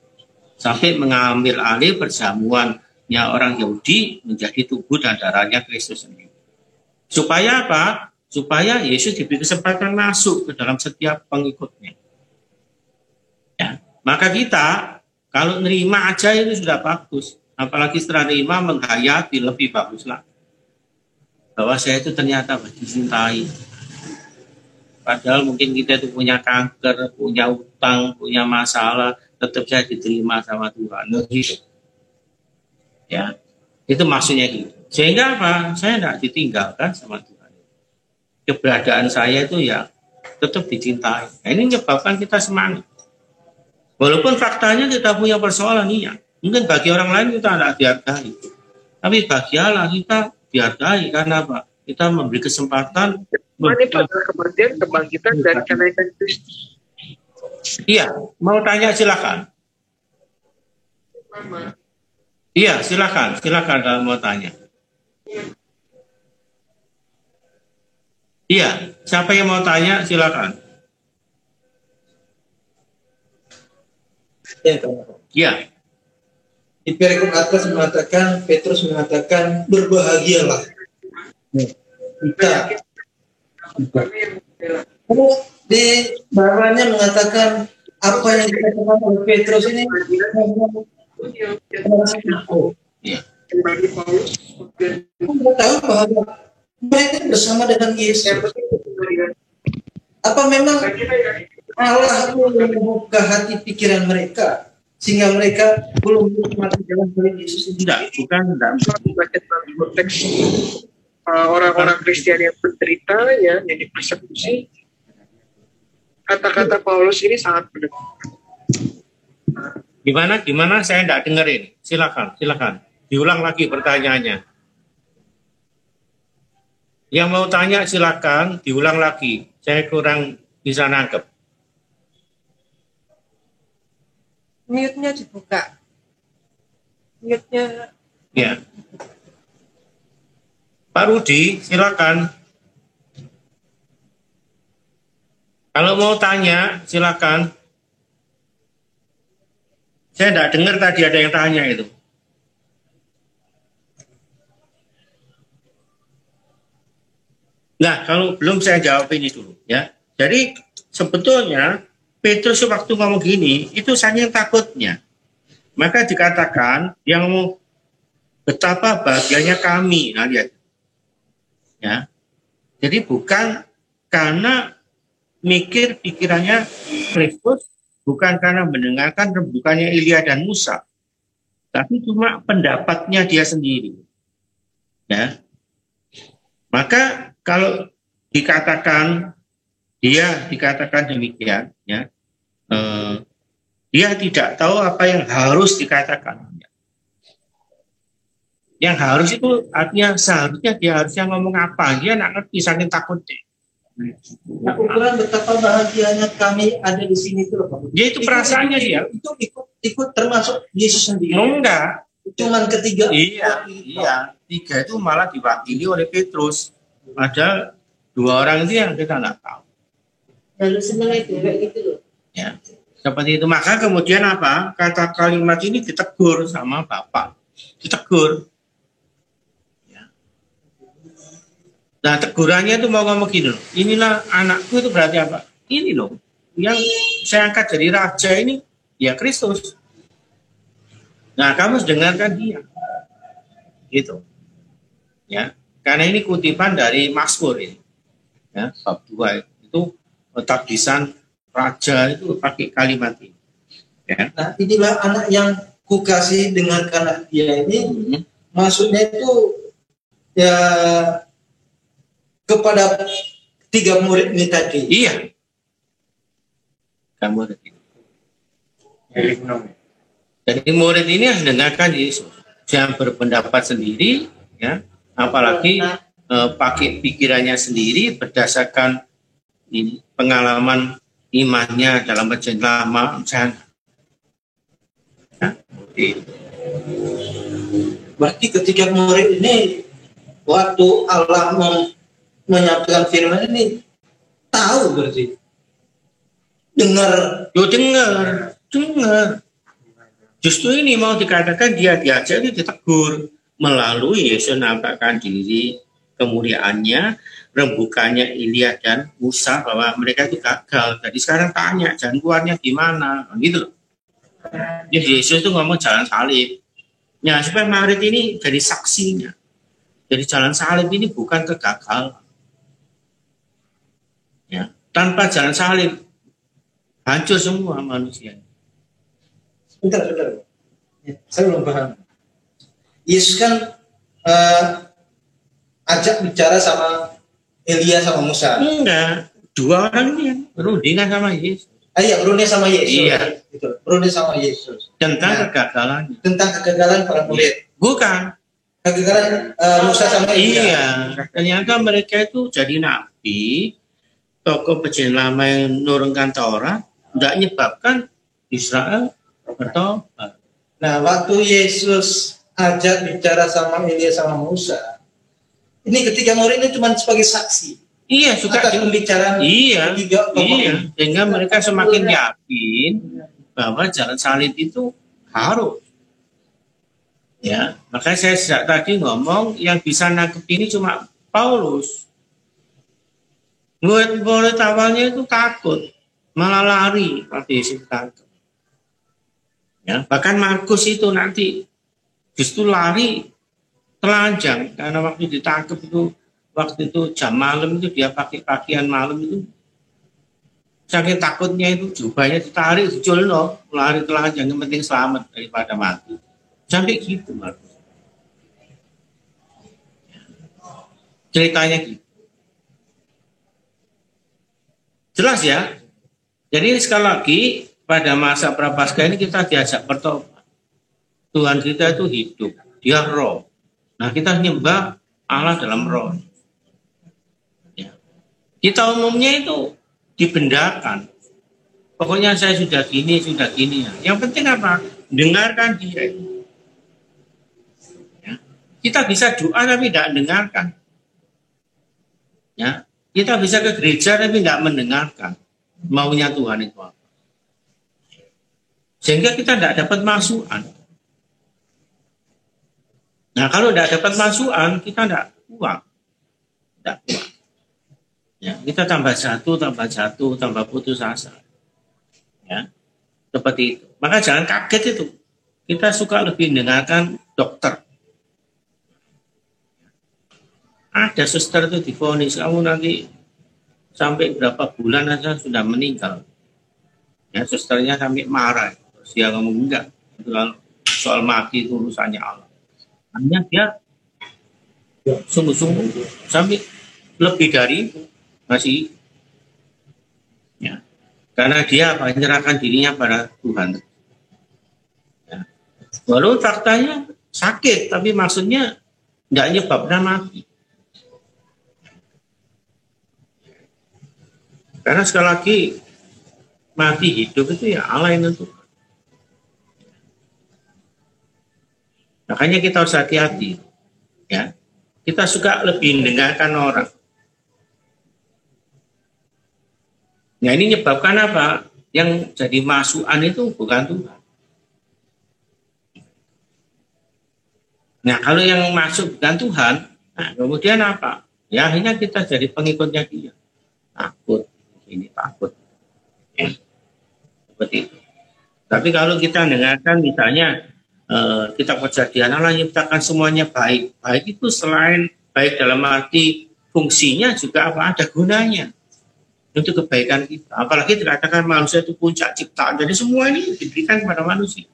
Sampai mengambil alih perjamuannya orang Yahudi menjadi tubuh dan darahnya Kristus sendiri. Supaya apa? Supaya Yesus diberi kesempatan masuk ke dalam setiap pengikutnya. Ya. Maka kita kalau nerima aja itu sudah bagus. Apalagi setelah nerima menghayati lebih bagus lagi. Bahwa saya itu ternyata dicintai. Padahal mungkin kita itu punya kanker, punya utang, punya masalah, tetap saya diterima sama Tuhan. Gitu. Ya, itu maksudnya gitu. Sehingga apa? Saya tidak ditinggalkan sama Tuhan. Keberadaan saya itu ya tetap dicintai. Nah, ini menyebabkan kita semangat. Walaupun faktanya kita punya persoalan iya. Mungkin bagi orang lain kita tidak dihargai. Tapi bagi Allah kita dihargai karena apa? Kita memberi kesempatan. Itu adalah kematian, kebangkitan, dan kenaikan Kristus. Iya, mau tanya silakan. Iya, silakan kalau mau tanya. Iya, siapa yang mau tanya silakan. Iya. Di perikop atas mengatakan, Petrus mengatakan berbahagialah. Kita. Di bawahnya mengatakan apa yang dikatakan oleh Petrus ini. Iya. Kita tahu bahwa mereka bersama dengan Yesus. Apa memang Allah membuka hati pikiran mereka sehingga mereka belum menikmati jalan dari Yesus itu? Tidak, bukan. Baca dalam konteks orang-orang Kristen yang menderita ya, yang dipersekusi. Kata-kata Paulus ini sangat benar. Gimana? Saya tidak dengerin. Silakan. Diulang lagi pertanyaannya. Yang mau tanya silakan, diulang lagi. Saya kurang bisa nangkep. Mute-nya dibuka. Mute-nya. Ya. Pak Rudi, silakan. Kalau mau tanya, silakan. Saya tidak dengar tadi ada yang tanya itu. Nah, kalau belum saya jawab ini dulu ya. Jadi sebetulnya Petrus waktu ngomong gini itu saking takutnya. Maka dikatakan yang mau betapa bahagianya kami. Nah, lihat. Ya. Jadi bukan karena mikir pikirannya Kristus, bukan karena mendengarkan rembukannya Elia dan Musa, tapi cuma pendapatnya dia sendiri. Ya. Maka kalau dikatakan demikian, ya, dia tidak tahu apa yang harus dikatakan. Yang harus itu artinya seharusnya dia harusnya ngomong apa, dia nggak ngerti saking takutnya. Ukuran betapa bahagianya kami ada di sini itu loh. Dia itu perasaannya dia. Itu ikut termasuk Yesus sendiri. Enggak. Cuman ketiga. Iya. Tiga itu malah diwakili oleh Petrus. Ada dua orang itu yang kita nggak tahu. Lalu senang itu kayak gitu loh. Ya. Seperti itu. Maka kemudian apa? Kata kalimat ini ditegur sama Bapak. Ditegur. Nah, tegurannya itu mau ngomong gini loh. Inilah anakku itu berarti apa? Ini loh. Yang saya angkat jadi raja ini, ya Kristus. Nah, kamu harus dengarkan dia. Gitu. Ya. Karena ini kutipan dari Mazmur ini. Ya, bab 2 itu tabisan raja itu pakai kalimat ini. Ya. Nah, inilah anak yang kukasih, dengarkan dia ini. Maksudnya itu ya kepada 3 murid ini tadi. Iya. Kamu murid ini. Jadi murid ini harus dengarkan Yesus. Jangan berpendapat sendiri, ya. Apalagi pakai pikirannya sendiri berdasarkan ini, pengalaman imannya dalam perjanjian lama. Jangan. Ya, berarti ketika murid ini waktu Allah menyampaikan firman ini tahu berarti dengar. Justru ini mau dikatakan dia diajak ditegur melalui Yesus nampakkan diri kemuliaannya, rembukannya Elia dan Musa bahwa mereka itu gagal. Jadi sekarang tanya jalan keluarnya gimana, gitu loh. Jadi Yesus itu ngomong jalan salib. Ya supaya murid ini jadi saksinya. Jadi jalan salib ini bukan kegagalan. Ya, tanpa jalan salib hancur semua manusia. Sebentar. Ya, saya belum paham. Yesus kan ajak bicara sama Elia sama Musa. Enggak, dua orang ini yang berundingan sama Yesus. Iya, berunding sama Yesus. Iya. Gitu. Berunding sama Yesus. Tentang kegagalan. Tentang kegagalan para murid. Bukan. Kegagalan Musa sama Elia. Iya. Ternyata mereka itu jadi nabi, tokoh perjanjian lama yang menurunkan Taurat, tidak menyebabkan Israel bertobat. Nah, waktu Yesus ajak bicara sama Elia sama Musa, ini ketiga murid ini cuma sebagai saksi. Iya, suka atas pembicaraan iya, sehingga mereka semakin yakin bahwa jalan salib itu harus. Ya, makanya saya sejak tadi ngomong yang bisa nangkep ini cuma Paulus. Murid awalnya itu takut, malah lari waktu Yesus tangkap. Ya, bahkan Markus itu nanti justru lari telanjang karena waktu ditangkap itu, waktu itu jam malam itu dia pakai pakaian malam itu, saking takutnya itu jubahnya ditarik, diculno, lari telanjang, yang penting selamat daripada mati. Sampai gitu Markus. Ceritanya gitu. Jelas ya. Jadi sekali lagi pada masa Prapaskah ini kita diajak bertobat. Tuhan kita itu hidup, dia roh. Nah kita nyembah Allah dalam roh. Ya. Kita umumnya itu dibendakan. Pokoknya saya sudah gini ya. Yang penting apa? Dengarkan dia. Ya. Kita bisa doa tapi tidak mendengarkan. Ya. Kita bisa ke gereja tapi tidak mendengarkan maunya Tuhan itu apa. Sehingga kita tidak dapat masukan. Nah, kalau tidak dapat masukan, kita tidak kuat. Tidak kuat. Ya, kita tambah jatuh, tambah putus asa. Ya, seperti itu. Maka jangan kaget itu. Kita suka lebih mendengarkan dokter. Ada suster itu divonis, kamu nanti sampai berapa bulan aja sudah meninggal. Ya, susternya sampai marah. Terus dia ngomong enggak. Itu soal mati itu urusannya Allah. Hanya dia sungguh-sungguh sampai lebih dari itu masih. Ya. Karena dia menyerahkan dirinya pada Tuhan. Ya. Walau faktanya sakit, tapi maksudnya tidak nyebabkan mati. Karena sekali lagi mati hidup itu ya Allah yang tentukan. Makanya kita harus hati-hati. Ya. Kita suka lebih mendengarkan orang. Nah ini menyebabkan apa? Yang jadi masukan itu bukan Tuhan. Nah kalau yang masuk bukan Tuhan, nah kemudian apa? Ya akhirnya kita jadi pengikutnya dia. Takut. Ini takut ya. Seperti itu. Tapi kalau kita dengarkan misalnya kita kejadian Allah menciptakan semuanya baik. Baik itu selain baik dalam arti fungsinya juga apa ada gunanya untuk kebaikan kita. Apalagi dikatakan manusia itu puncak ciptaan. Jadi semua ini diberikan kepada manusia.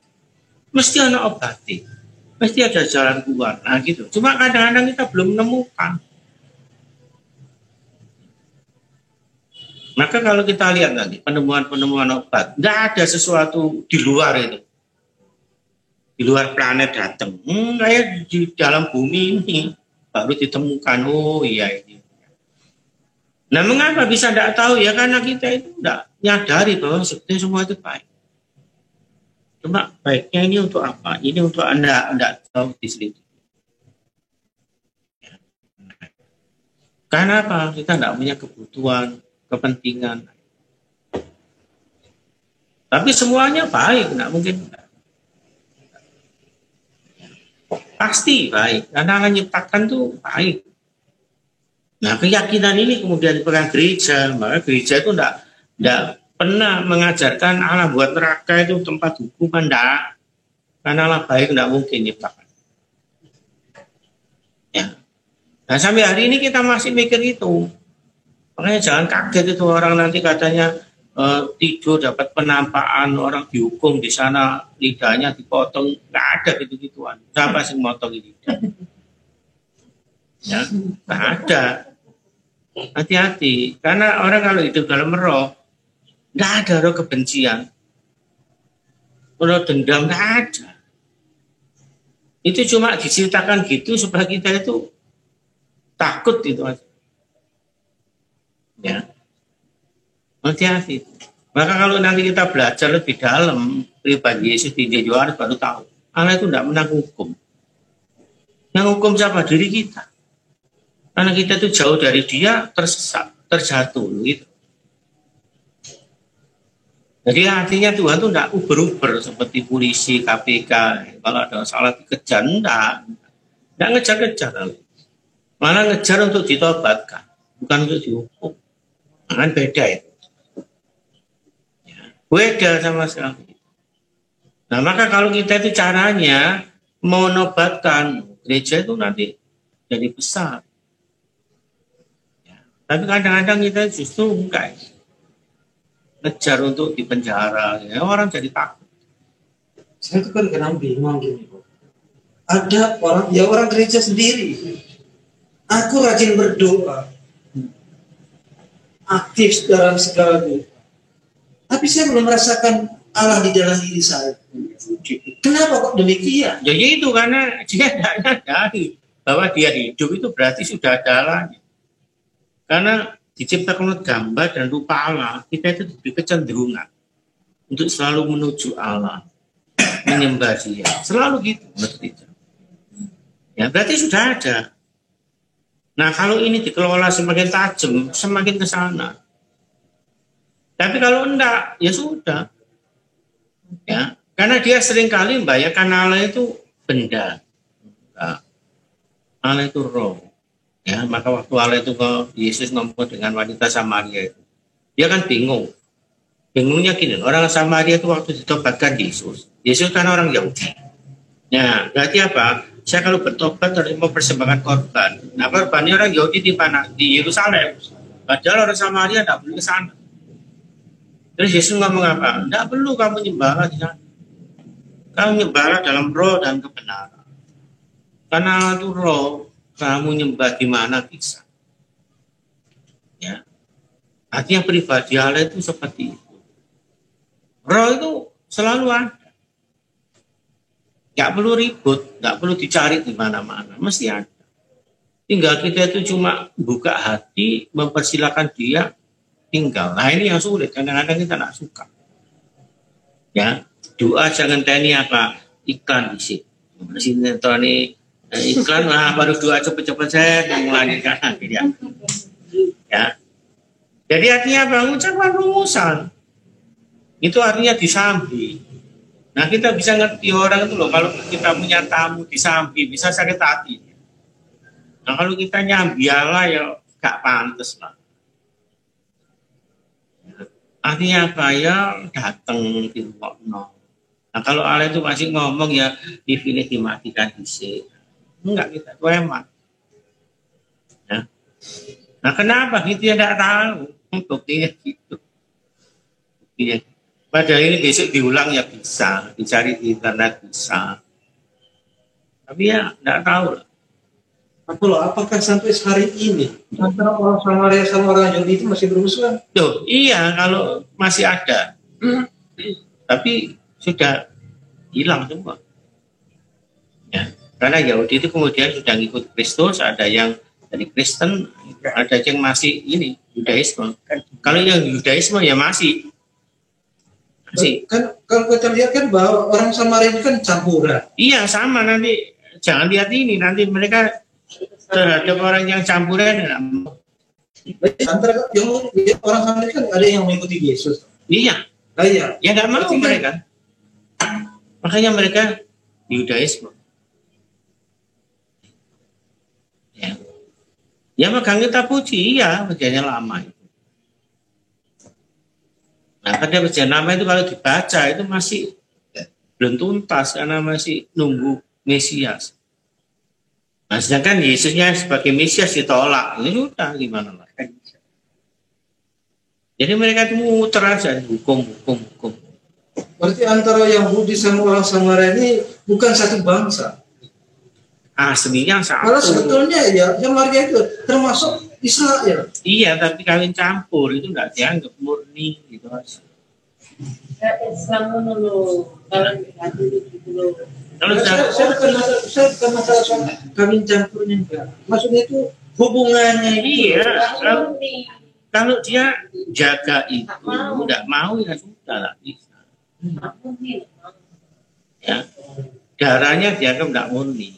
Mesti ada obatnya. Mesti ada jalan keluar. Nah gitu. Cuma kadang-kadang kita belum menemukan. Maka kalau kita lihat nanti penemuan-penemuan obat, tidak ada sesuatu di luar itu, di luar planet datang. Kayak di dalam bumi ini baru ditemukan. Oh iya ini. Nah mengapa bisa tidak tahu ya? Karena kita itu tidak nyadari bahwa sebetulnya semua itu baik. Cuma baiknya ini untuk apa? Ini untuk Anda tahu diselidiki. Karena apa? Kita tidak punya kebutuhan, kepentingan. Tapi semuanya baik, tidak mungkin. Pasti baik, karena menciptakan itu baik. Nah keyakinan ini kemudian dipegang gereja, maka gereja itu tidak pernah mengajarkan Allah buat neraka itu tempat hukuman, tidak. Karena Allah baik, tidak mungkin menciptakan. Ya. Nah sampai hari ini kita masih mikir itu. Makanya jangan kaget itu orang nanti katanya tidur dapat penampakan, orang dihukum di sana lidahnya dipotong, nggak ada gitu-gituan. Siapa sih motong lidah? Ya, nggak ada. Hati-hati, karena orang kalau hidup dalam roh, nggak ada roh kebencian, roh dendam nggak ada. Itu cuma diceritakan gitu supaya kita itu takut itu aja. Ya, hati-hati. Maka kalau nanti kita belajar lebih dalam pribadi Yesus di Yohanes baru tahu Allah itu tidak menang hukum. Yang hukum siapa? Diri kita. Karena kita itu jauh dari Dia, tersesat, terjatuh gitu. Jadi artinya Tuhan itu tidak uber-uber seperti polisi, KPK. Kalau ada salah dikejar, tidak ngejar-ngejar. Malah ngejar untuk ditobatkan, bukan untuk dihukum. Kan beda itu. Ya, beda sama sekali. Nah maka kalau kita itu caranya mau nobatkan gereja itu nanti jadi besar. Ya, tapi kadang-kadang kita justru enggak. Ngejar untuk dipenjara. Ya, orang jadi takut. Saya tuh kadang bingung gini. Ada orang gereja sendiri. Aku rajin berdoa. Aktif dalam segala doa. Tapi saya belum merasakan Allah di dalam diri saya. Kenapa kok demikian? Jadi itu karena dia tidak nyadari bahwa dia hidup itu berarti sudah ada Allahnya. Karena diciptakan gambar dan rupa Allah, kita itu diberi kecenderungan untuk selalu menuju Allah, menyembah Dia. Selalu gitu. Ya berarti sudah ada. Nah kalau ini dikelola semakin tajam, semakin ke sana. Tapi kalau enggak, ya sudah. Ya, Karena dia seringkali membayangkan Allah itu benda. Nah, Allah itu roh. Ya, maka waktu Allah itu Yesus ngomong dengan wanita Samaria itu, dia kan bingung. Bingungnya gini, orang Samaria itu waktu ditobatkan Yesus kan orang Yahudi. Nah, berarti apa? Saya kalau bertobat harus mempersembahkan korban. Nah, korbannya orang Yahudi di mana? Di Yerusalem. Padahal orang Samaria tidak boleh ke sana. Terus Yesus ngomong apa? Tidak perlu kamu nyembah di sana. Kamu nyembah dalam roh dan kebenaran. Karena Allah itu roh, kamu nyembah di mana bisa. Ya. Artinya pribadi Allah itu seperti itu. Roh itu selalu ada. Nggak perlu ribut, nggak perlu dicari di mana-mana, mesti ada. Tinggal kita itu cuma buka hati, mempersilahkan dia tinggal. Nah ini yang sulit, kadang-kadang kita nggak suka. Ya, doa jangan tanya apa iklan isi. Sinetron iklan lah, baru doa cepet-cepet saya melanjutkan ya. Ya. Jadi artinya apa? Ucapan rumusan. Itu artinya disambi. Nah kita bisa ngerti orang itu loh, kalau kita punya tamu disambi bisa sakit hati. Nah kalau kita nyambialah ya gak pantas lah. Artinya apa ya datang di rumah. Nah kalau Allah itu masih ngomong ya dipilih dimatikan isi. Enggak kita itu emang. Ya. Nah kenapa gitu ya tidak tahu. Buktinya gitu. Buktinya. Padahal ini besok diulang ya bisa, dicari di internet bisa. Tapi ya tidak tahu lah. Apakah sampai hari ini antara orang Samaria sama orang Yahudi itu masih bermusuhan? Tuh, iya kalau masih ada. Tapi sudah hilang semua. Ya, karena Yahudi itu kemudian sudah ngikut Kristus, ada yang dari Kristen, ada yang masih ini Yudaisme. Kalau yang Yudaisme ya masih. Kan kalau kita lihat kan bahwa orang Samaria itu kan campuran. Iya sama, nanti jangan lihat ini, nanti mereka terhadap orang yang campuran. Antara yang orang Samaria kan ada yang mengikuti Yesus. Iya. Iya. Ya nggak mau mereka. Makanya mereka Yudaisme. Ya. Ya maka kita puji, iya perjanjian lama itu. Nah pada perjanjian lama itu kalau dibaca itu masih belum tuntas karena masih nunggu Mesias. Nah sedangkan Yesusnya sebagai Mesias ditolak, ini sudah gimana lah. Jadi mereka itu muter aja hukum. Berarti antara Yahudi sama orang Samaria ini bukan satu bangsa. Aslinya satu. Kalau sebetulnya ya Samaria itu termasuk Israel. Iya, tapi kawin campur itu nggak dianggap murni gitu aja. Islam dulu, kalau gitu loh. Kalau Saya bukan masalah soal kawin campurnya enggak. Maksudnya itu hubungannya itu. iya, kalau dia jaga itu nggak mau ya sudah lah bisa. Ya, darahnya dianggap nggak murni.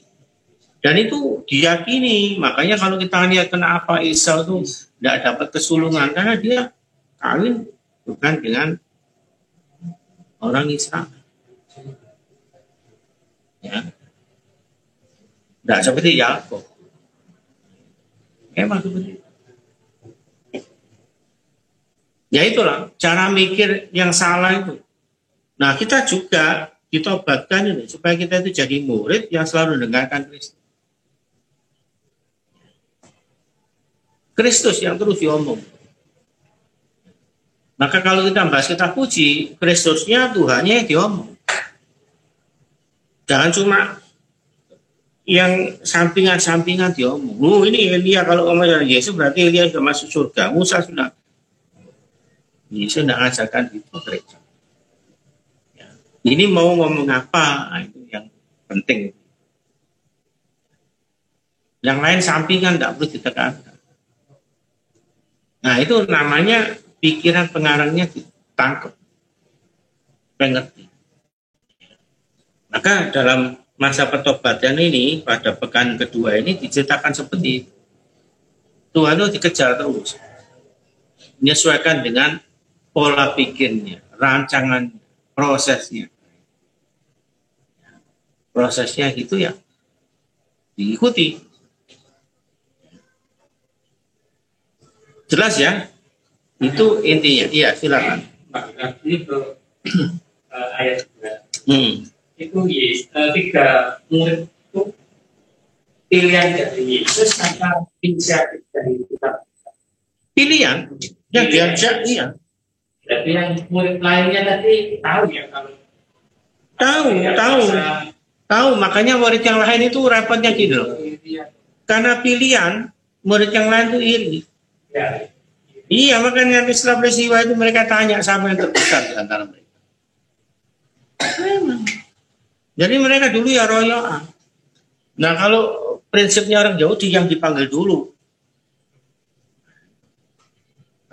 Dan itu diyakini, makanya kalau kita lihat kenapa Isa itu tidak dapat kesulungan, karena dia kawin bukan dengan orang Israel. Ya, tidak seperti Yakub. Emang seperti itu. Ya itulah cara mikir yang salah itu. Nah kita juga ditobatkan ini supaya kita itu jadi murid yang selalu mendengarkan Kristus. Kristus yang terus diomong. Maka kalau kita bahas kita puji, Kristusnya Tuhannya yang diomong. Jangan cuma yang sampingan-sampingan diomong. Ini Elia kalau ngomong dari Yesus berarti Elia sudah masuk surga. Musa sudah. Yesus tidak mengajarkan itu gereja. Ya. Ini mau ngomong apa? Nah, itu yang penting. Yang lain sampingan tidak perlu ditekankan. Nah itu namanya pikiran pengarangnya ditangkap, pengerti. Maka dalam masa pertobatan ini pada pekan kedua ini diceritakan seperti itu. Tuhan itu dikejar terus, menyesuaikan dengan pola pikirnya, rancangannya, prosesnya. prosesnya gitu ya diikuti. Jelas ya? Itu intinya. Iya, silakan. Ini ke ayat 2. Itu tiga murid itu pilihan dari Yesus atau inisiatif dari kita? Pilihan? Ya, diajak, iya. Tapi yang murid lainnya tadi tahu ya kalau Tahu. Makanya murid yang lain itu repotnya gitu loh. Karena pilihan, murid yang lain itu iri. ya, Iya, makanya setelah peristiwa itu mereka tanya siapa yang terbesar di antara mereka. Memang. Jadi mereka dulu ya royoan. Nah, kalau prinsipnya orang Yahudi yang dipanggil dulu.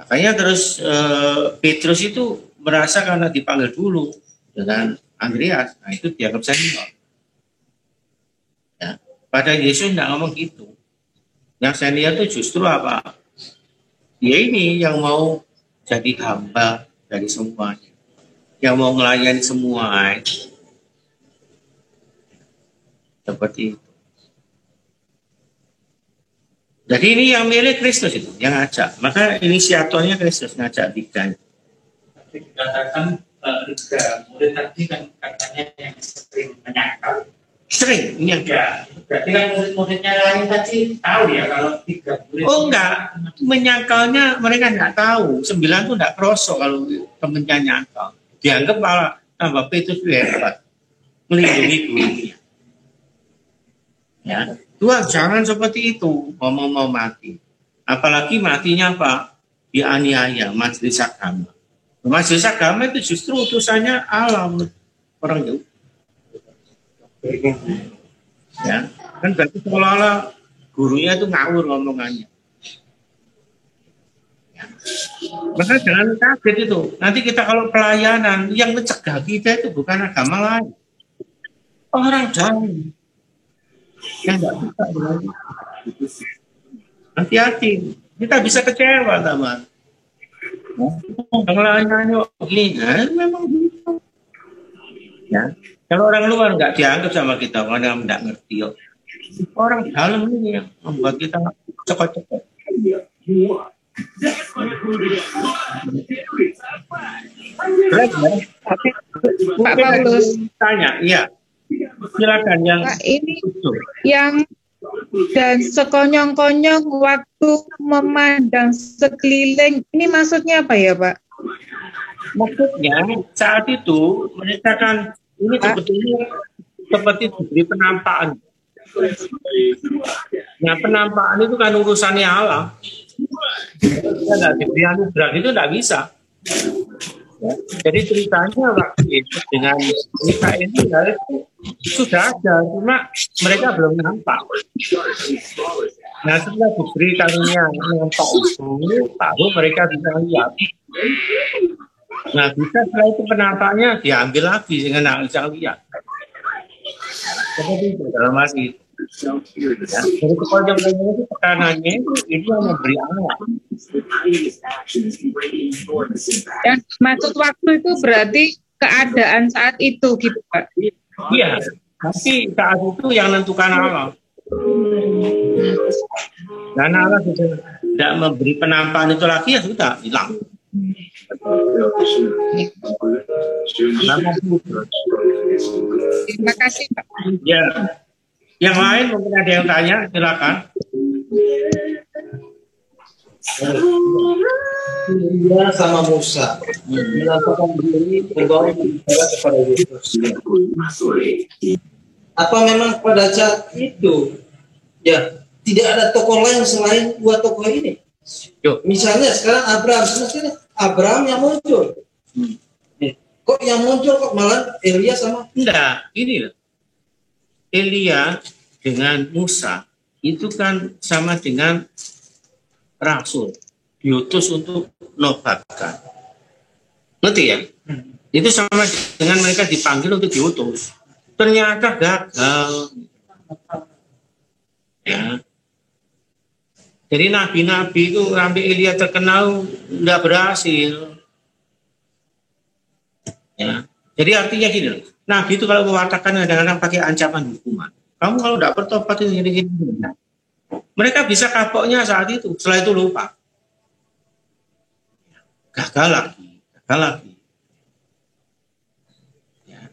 Makanya terus Petrus itu merasa karena dipanggil dulu dengan Andreas, nah itu dianggap senior. Ya. Pada Yesus tidak ngomong gitu. Yang senior itu justru apa? Dia ini yang mau jadi hamba dari semuanya, yang mau melayani semua. Seperti itu. Jadi ini yang milih Kristus itu, yang ngajak. Maka inisiatornya Kristus ngajak tiga. dikatakan tiga murid tadi kan katanya yang sering menyangkal. Sering menyangkal. Berarti kan murid-muridnya lain tadi tahu ya kalau tiga murid. Oh enggak, menyangkalnya mereka enggak tahu. 9 itu enggak kerosok kalau temennya nyangkal. Dianggap malah tambah Petrus hebat, melindungi gurunya. Ya, Tuhan jangan seperti itu, mau mati. Apalagi matinya apa? Dianiaya majelis agama. Majelis agama itu justru utusannya Allah orang Yahudi. Ya, kan berarti seolah-olah gurunya itu ngawur ngomongannya. Ya. Maka jangan kaget itu. Nanti kita kalau pelayanan yang mencegah kita itu bukan agama lain, orang jauh yang nggak bisa belajar. Hati-hati, kita bisa kecewa teman. Pelayanannya gini, memang gitu. Ya. Kalau orang luar nggak dianggap sama kita, orang nggak ngerti. Yuk. Orang dalam ini yang membuat kita cepat-cepat. Pak Paulus tanya, iya. Silakan yang Pak, ini yang dan sekonyong-konyong waktu memandang sekeliling, ini maksudnya apa ya, Pak? Maksudnya saat itu mereka kan ini sebetulnya seperti diberi penampakan. Nah, penampakan itu kan urusannya Allah. Kita nggak diberi anugerah itu nggak bisa. Ya. Jadi ceritanya waktu itu dengan Mikael ini sudah ada, cuma mereka belum nampak. Nah, setelah diberi karunia nampak itu, baru mereka bisa lihat. Nah, bisa setelah itu penampaknya diambil lagi dengan nggak bisa lihat. Seperti itu dalam masih. Ya, jadi kepanjang itu tekanannya itu yang memberi Allah. Yang maksud waktu itu berarti keadaan saat itu gitu, Pak? Iya, tapi saat itu yang menentukan Allah. Dan Allah sudah tidak memberi penampakan itu lagi, ya sudah hilang. Terima kasih, Pak. Ya, yang lain mungkin ada yang tanya, silakan. Elia sama Musa melakukan diri berbawa bicara kepada Yesus. Apa memang pada saat itu ya tidak ada tokoh lain selain dua tokoh ini? Misalnya sekarang Abraham, semestinya Abraham yang muncul. Kok yang muncul kok malah Elia sama? Enggak, ini loh. Elia dengan Musa itu kan sama dengan rasul, diutus untuk nobatkan. Ngerti ya? Itu sama dengan mereka dipanggil untuk diutus. Ternyata gagal. Ya. Jadi nabi-nabi itu sampai Elia terkenal nggak berhasil. Ya. Jadi artinya gini loh. Nabi itu kalau mengatakan kadang-kadang pakai ancaman hukuman. Kamu kalau tidak bertobat itu gini-gini. Mereka bisa kapoknya saat itu, setelah itu lupa. Gagal lagi. Ya.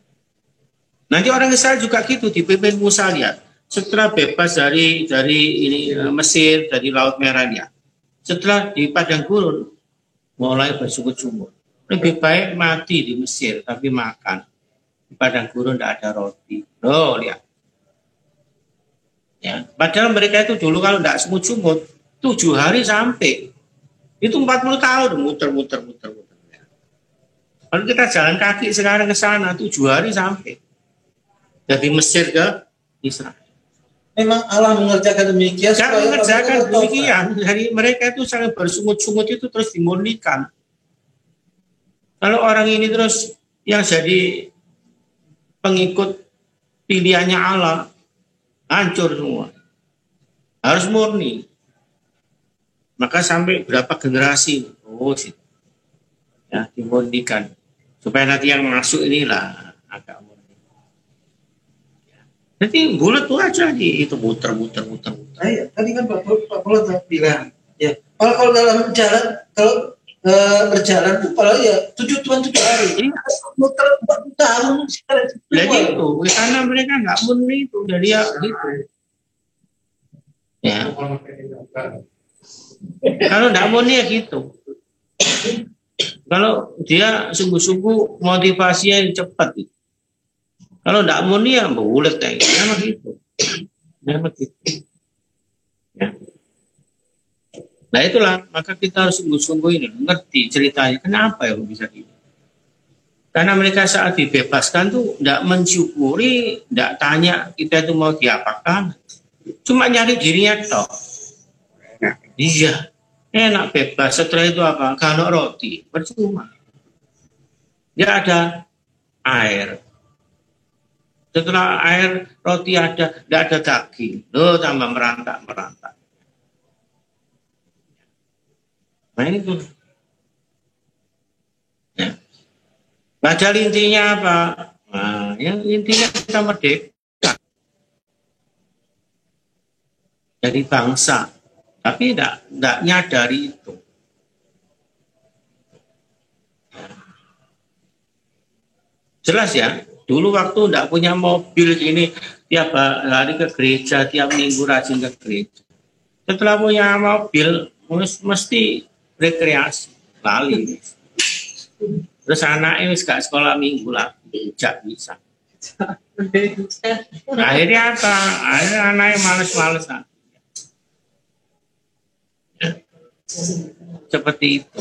Nanti orang Israel juga gitu, dipimpin Musa, lihat. Setelah bebas dari ini Mesir, dari Laut Merah, ya. Setelah di padang gurun mulai bersungut-sungut. Lebih baik mati di Mesir tapi makan. Di padang gurun tidak ada roti. Oh, lihat. Ya, padahal mereka itu dulu kalau tidak sungut-sungut 7 hari sampai. Itu 40 tahun muter-muter. Kalau kita jalan kaki sekarang ke sana 7 hari sampai. Dari Mesir ke Israel. Memang Allah mengerjakan demikian. Mengerjakan demikian. Jadi mereka itu sangat bersungut-sungut itu terus dimurnikan. Kalau orang ini terus yang jadi pengikut pilihannya Allah, hancur semua. Harus murni. Maka sampai berapa generasi, ya, dimurnikan. Supaya nanti yang masuk inilah agak murni. Jadi bulat tuh aja itu muter. Ya, tadi kan Pak Polo bilang, ya kalau dalam jalan, kalau berjalan tuh kalau ya 7 hari, muter 40 tahun sekarang. Jadi itu karena mereka nggak murni itu, jadi ya gitu. Ya. Kalau nggak murni ya gitu. Kalau dia sungguh-sungguh motivasinya cepat gitu. Kalau tidak murni ya bulat kayak memang gitu. Ya. Nah itulah, maka kita harus sungguh-sungguh ini mengerti ceritanya kenapa ya bisa gitu. Karena mereka saat dibebaskan tuh tidak mensyukuri, tidak tanya kita itu mau diapakan, cuma nyari dirinya toh. Iya, enak bebas. Setelah itu apa? Kalau roti percuma. Ya ada air. Setelah air, roti ada, tidak ada daging. Loh, tambah merantak. Nah itu. Ya. Padahal intinya apa? Nah, yang intinya kita merdeka. Jadi bangsa. Tapi tidak nyadari itu. Jelas ya? Dulu waktu tidak punya mobil gini, tiap hari ke gereja, tiap minggu rajin ke gereja. Setelah punya mobil, mesti rekreasi, lali. Terus anaknya gak sekolah minggu lagi, tidak bisa. Akhirnya apa? Akhirnya anaknya males-malesan. Seperti itu.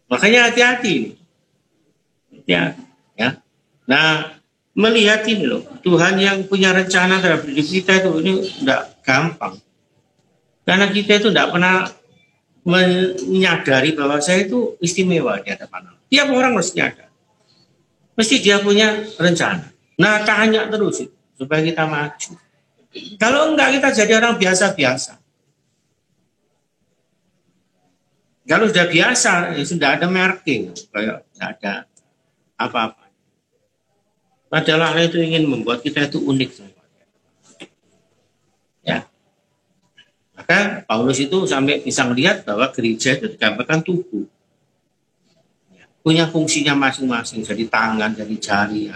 Makanya hati-hati. Ya. Nah, melihat ini loh, Tuhan yang punya rencana terhadap hidup kita itu ini tidak gampang. Karena kita itu tidak pernah menyadari bahwa saya itu istimewa di hadapan Allah. Tiap orang mesti nyadar. Mesti dia punya rencana. Nah, tanya terus supaya kita maju. Kalau enggak, kita jadi orang biasa-biasa. Kalau sudah biasa, ya sudah ada marking, kayak tidak ada apa-apa. Padahal Allah itu ingin membuat kita itu unik. Ya. Maka Paulus itu sampai bisa melihat bahwa gereja itu digambarkan tubuh. Ya. Punya fungsinya masing-masing, jadi tangan, jadi jari. Ya.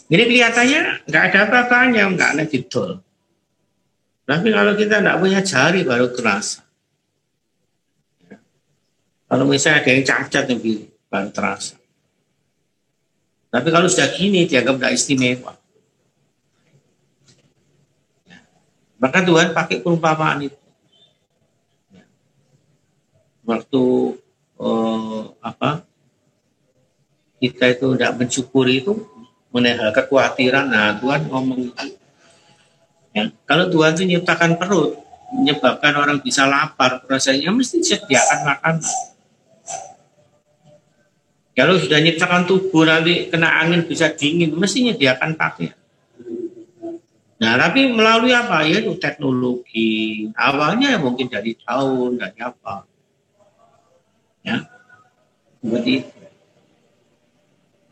Ini kelihatannya nggak ada apa-apanya, nggak ada gitu. Tapi kalau kita nggak punya jari baru terasa. Ya. Kalau misalnya ada yang cacat lebih baru terasa. Tapi kalau sudah gini dianggap tidak istimewa. Ya. Maka Tuhan pakai perumpamaan itu. Ya. Waktu kita itu tidak mensyukuri itu mengenai kekhawatiran. Nah Tuhan ngomong itu. Ya. Kalau Tuhan itu menciptakan perut, menyebabkan orang bisa lapar, rasanya mesti disediakan makanan. Kalau sudah nyiptakan tubuh nanti kena angin bisa dingin, mesti menyediakan pakaian. Nah, tapi melalui apa? Ya itu teknologi. Awalnya mungkin dari daun, dari apa. Ya. Seperti itu.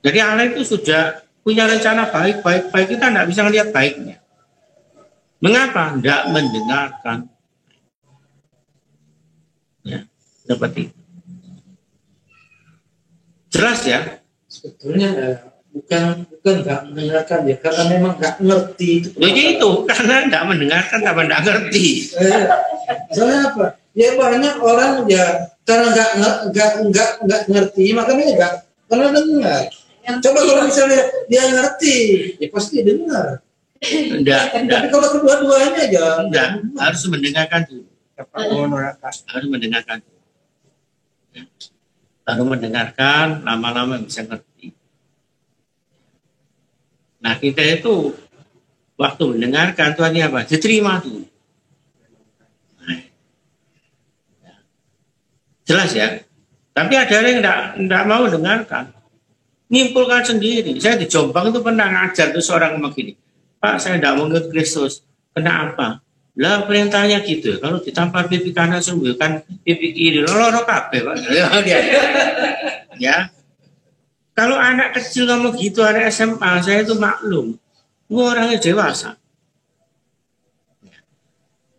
Jadi Allah itu sudah punya rencana baik kita tidak bisa melihat baiknya. Mengapa? Tidak mendengarkan. Ya, seperti itu. Jelas ya? Sebetulnya bukan nggak mendengarkan ya, karena memang nggak ngerti itu. Jadi itu karena tidak mendengarkan, tapi tidak ngerti. Soalnya apa? Ya banyak orang ya karena nggak ngerti, makanya nggak pernah dengar. Coba kalau misalnya dia ngerti, ya pasti dengar. Tapi kalau kedua-duanya aja, enggak, harus mendengarkan dulu. Harus mendengarkan dulu. Baru mendengarkan, lama-lama bisa ngerti. Nah kita itu waktu mendengarkan Tuhan apa? Diterima dulu. Nah, jelas ya. Tapi ada yang enggak mau dengarkan. Nyimpulkan sendiri. Saya di Jombang itu pernah ngajar tuh seorang ngomong gini, Pak saya tidak mau ikut Kristus. Kenapa? Lah perintahnya gitu. Kalau ditampar pipi kanan sembuhkan pipi kiri. Loro kabeh Pak. Ya. Kalau anak kecil ngomong gitu, anak SMA, saya itu maklum. Gua orangnya dewasa.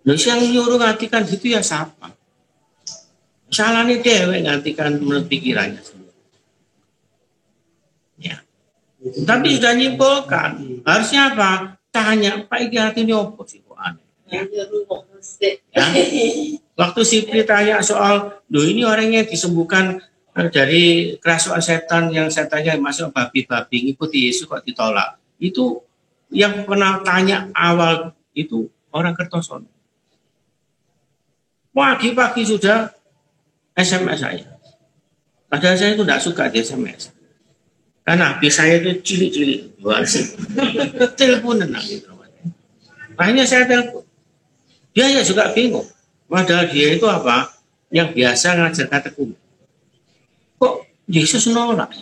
Nah, yang nyuruh ngantikan gitu ya siapa? Salahnya dewek ngantikan menurut pikirannya sendiri. Ya. Tapi sudah nyimpulkan. Harusnya apa? Tanya, Pak iki hatinya apa sih kok aneh? Ya. Waktu Sipri tanya soal, ini orangnya disembuhkan dari kerasukan setan yang setannya masuk babi-babi, ngikuti Yesus kok ditolak. Itu yang pernah tanya awal itu orang Kertosono. Pagi-pagi sudah SMS saya. Padahal saya itu tidak suka di SMS. Karena HP saya itu cilik-cilik. Teleponan. Akhirnya saya telepon. Dia ya juga bingung. Padahal dia itu apa? Yang biasa ngajar katekisme. Kok Yesus nolak?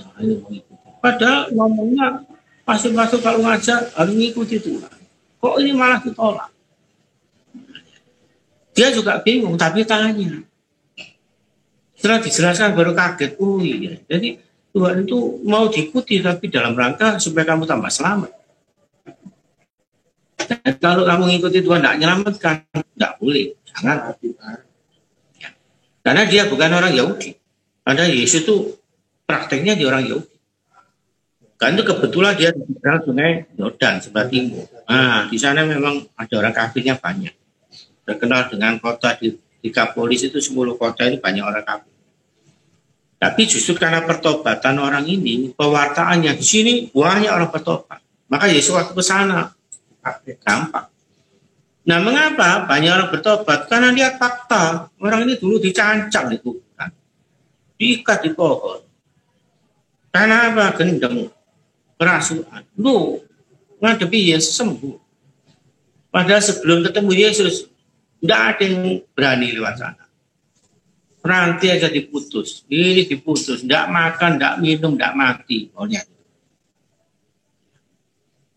Padahal ngomongnya pasti-pasti kalau ngajar harus ngikuti Tuhan. Kok ini malah ditolak? Dia juga bingung, tapi tanya. Setelah dijelaskan baru kaget. Oh iya. Jadi Tuhan itu mau diikuti tapi dalam rangka supaya kamu tambah selamat. Dan kalau kamu ngikuti Tuhan tidak menyelamatkan, tidak boleh. Jangan. Ya. Karena dia bukan orang Yahudi. Karena Yesus itu prakteknya di orang Yahudi. Kan itu kebetulan dia di Sungai Yordan sebelah timur. Nah, di sana memang ada orang kafirnya banyak. Terkenal dengan kota di Kapolis itu 10 kota ini banyak orang kafir. Tapi justru karena pertobatan orang ini, pewartaannya di sini banyak orang bertobat. Maka Yesus waktu ke sana gampang. Nah, mengapa banyak orang bertobat? Karena lihat fakta. Orang ini dulu dicancang di kuburan, diikat di pohon. Karena apa? Gendeng, kerasukan. Lu ngadepi Yesus sembuh. Padahal sebelum ketemu Yesus, tidak ada yang berani lewat sana. Rantai aja diputus, ini diputus, tidak makan, tidak minum, tidak mati.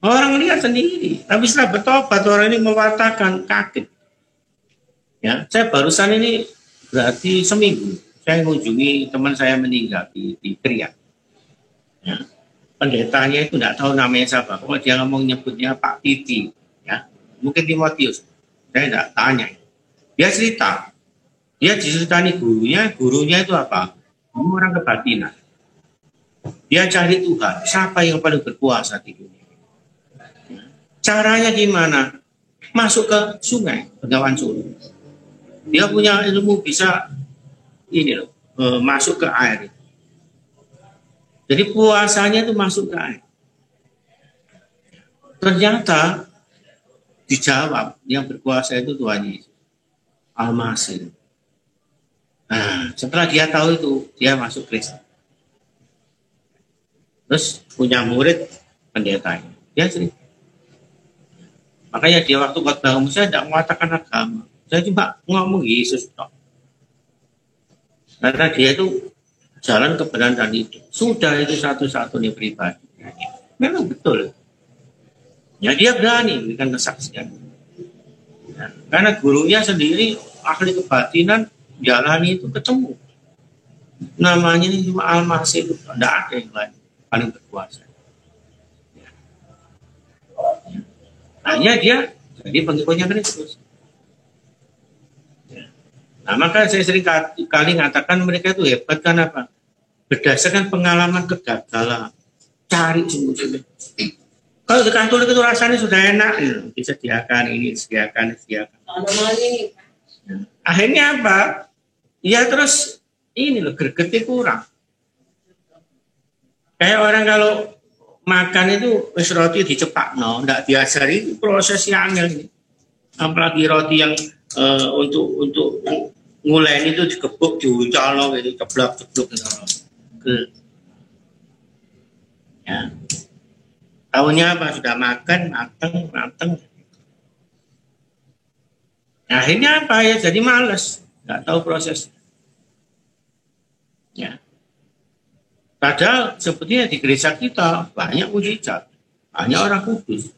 Orang lihat sendiri, tapi setelah bertobat orang ini mewatakan kaget. Ya, saya barusan ini berarti seminggu saya mengunjungi teman saya meninggal di Kriak. Ya, pendetanya itu tidak tahu namanya siapa, kalau dia ngomong nyebutnya Pak Titi, ya, mungkin Timotius. Saya tidak tanya. Dia cerita. Dia diceritani gurunya itu apa? Orang kebatinan. Dia cari Tuhan, siapa yang paling berkuasa di dunia. Caranya gimana? Masuk ke sungai, Bengawan Solo. Dia punya ilmu bisa masuk ke air. Jadi puasanya itu masuk ke air. Ternyata dijawab yang berkuasa itu Tuhan Yesus. Al-Masih. Nah, setelah dia tahu itu, dia masuk Kristen. Terus punya murid pendetanya. Dia cerita. Makanya dia waktu khotbah saya tidak mengatakan agama. Saya cuma ngomong Yesus. Karena dia itu jalan kebenaran dan hidup. Sudah itu satu-satunya pribadi. Memang betul. Ya dia berani memberikan kesaksian. Ya, karena gurunya sendiri ahli kebatinan jalani itu ketemu. Namanya ini cuma Al-Masih itu, tidak ada yang lain. paling berkuasa. Hanya dia jadi pengikutnya Kristus. Nah, maka saya sering kali mengatakan mereka itu hebat kan apa? Berdasarkan pengalaman kegagalan, cari sungguh-sungguh. Kalau di Katolik itu rasanya sudah enak, disediakan ini, disediakan. Akhirnya apa? Ya terus ini loh, gregetnya kurang. Kayak orang kalau makan itu wis roti dicepakno, ndak diajari proses yang angel ini. Apalagi roti yang untuk nguleni itu digebuk, diuncalno gitu, ceblok-ceblok gitu. Ya. Tahunya apa? Sudah makan, mateng. Nah, akhirnya apa ya? Jadi males, nggak tahu proses. Ya. Padahal sebetulnya di gereja kita banyak mujizat, banyak orang kudus,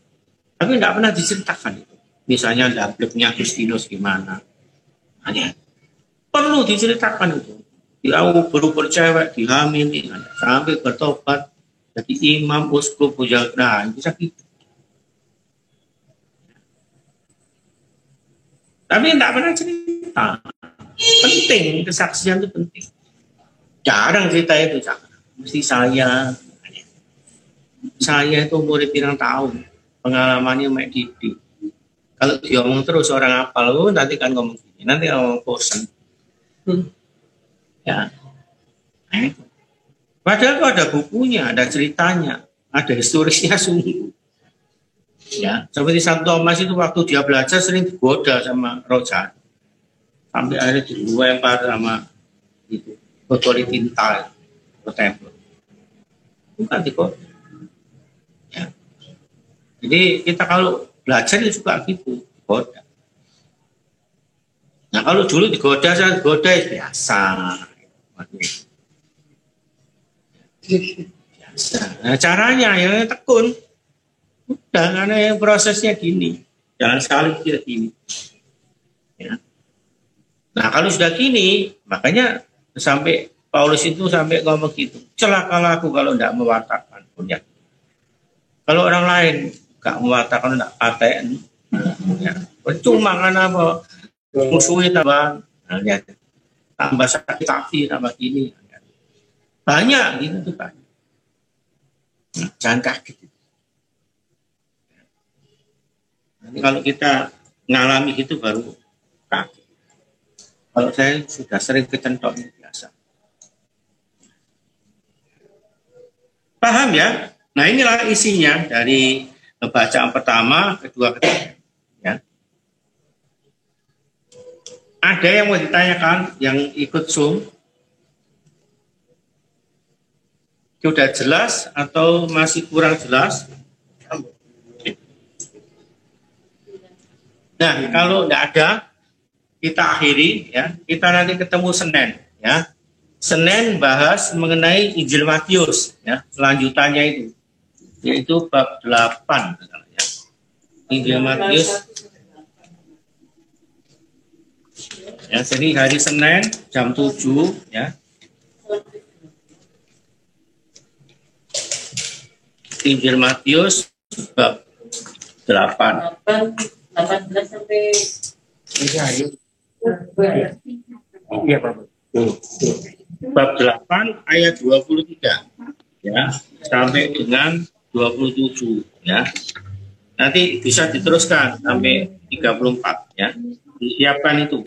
tapi tidak pernah diceritakan itu. Misalnya dableknya Agustinus gimana, hanya perlu diceritakan itu. Dia baru percaya, dihamili, sampai bertobat, jadi imam, uskup, pujagra, bisa gitu. Tapi tidak pernah cerita. Penting, kesaksian itu penting. Jarang cerita itu, jangan. Mesti saya itu murid pirang tahun, pengalamannya mek didik. Kalau diomong terus orang apal, nanti kan ngomong gini, nanti ngomong bosan. Ya, padahal itu ada bukunya, ada ceritanya, ada historisnya sungguh. Ya, seperti Santo Thomas itu waktu dia belajar sering digoda sama roh jahat, sampai akhirnya dilempar sama itu botol tinta ke tempel. Bukan digoda. Ya. Jadi kita kalau belajar itu juga gitu, digoda. Nah kalau dulu digoda, saya digoda biasa. Biasa. Nah, caranya ya tekun. Udah, karena prosesnya gini. Jangan sekali kita gini. Ya. Nah kalau sudah gini, makanya sampai Paulus itu sampai ngomong gitu. Celakalah aku kalau tidak mewartakan. Ya. Kalau orang lain nggak mewartakan, tidak paten. Ya. Percuma kan apa? Musuhnya tambah, ya. Tambah sakit hati, tambah gini. Ya. Banyak gitu tuh banyak. Nah, jangan kaget. Nanti kalau kita ngalami gitu baru kaget. Kalau saya sudah sering kecentok ini biasa. Paham ya? Nah inilah isinya dari bacaan pertama, kedua, ketiga. Ya. Ada yang mau ditanyakan yang ikut Zoom? Sudah jelas atau masih kurang jelas? Nah, kalau tidak ada, kita akhiri ya. Kita nanti ketemu Senin ya. Senin bahas mengenai Injil Matius ya, selanjutannya itu yaitu bab 8 ya. Injil Matius. Ya, jadi hari Senin jam 7 ya. Injil Matius bab 8. 18 sampai Iya, Pak. Bab 8 ayat 23 ya sampai dengan 27 ya. Nanti bisa diteruskan sampai 34 ya. Disiapkan itu.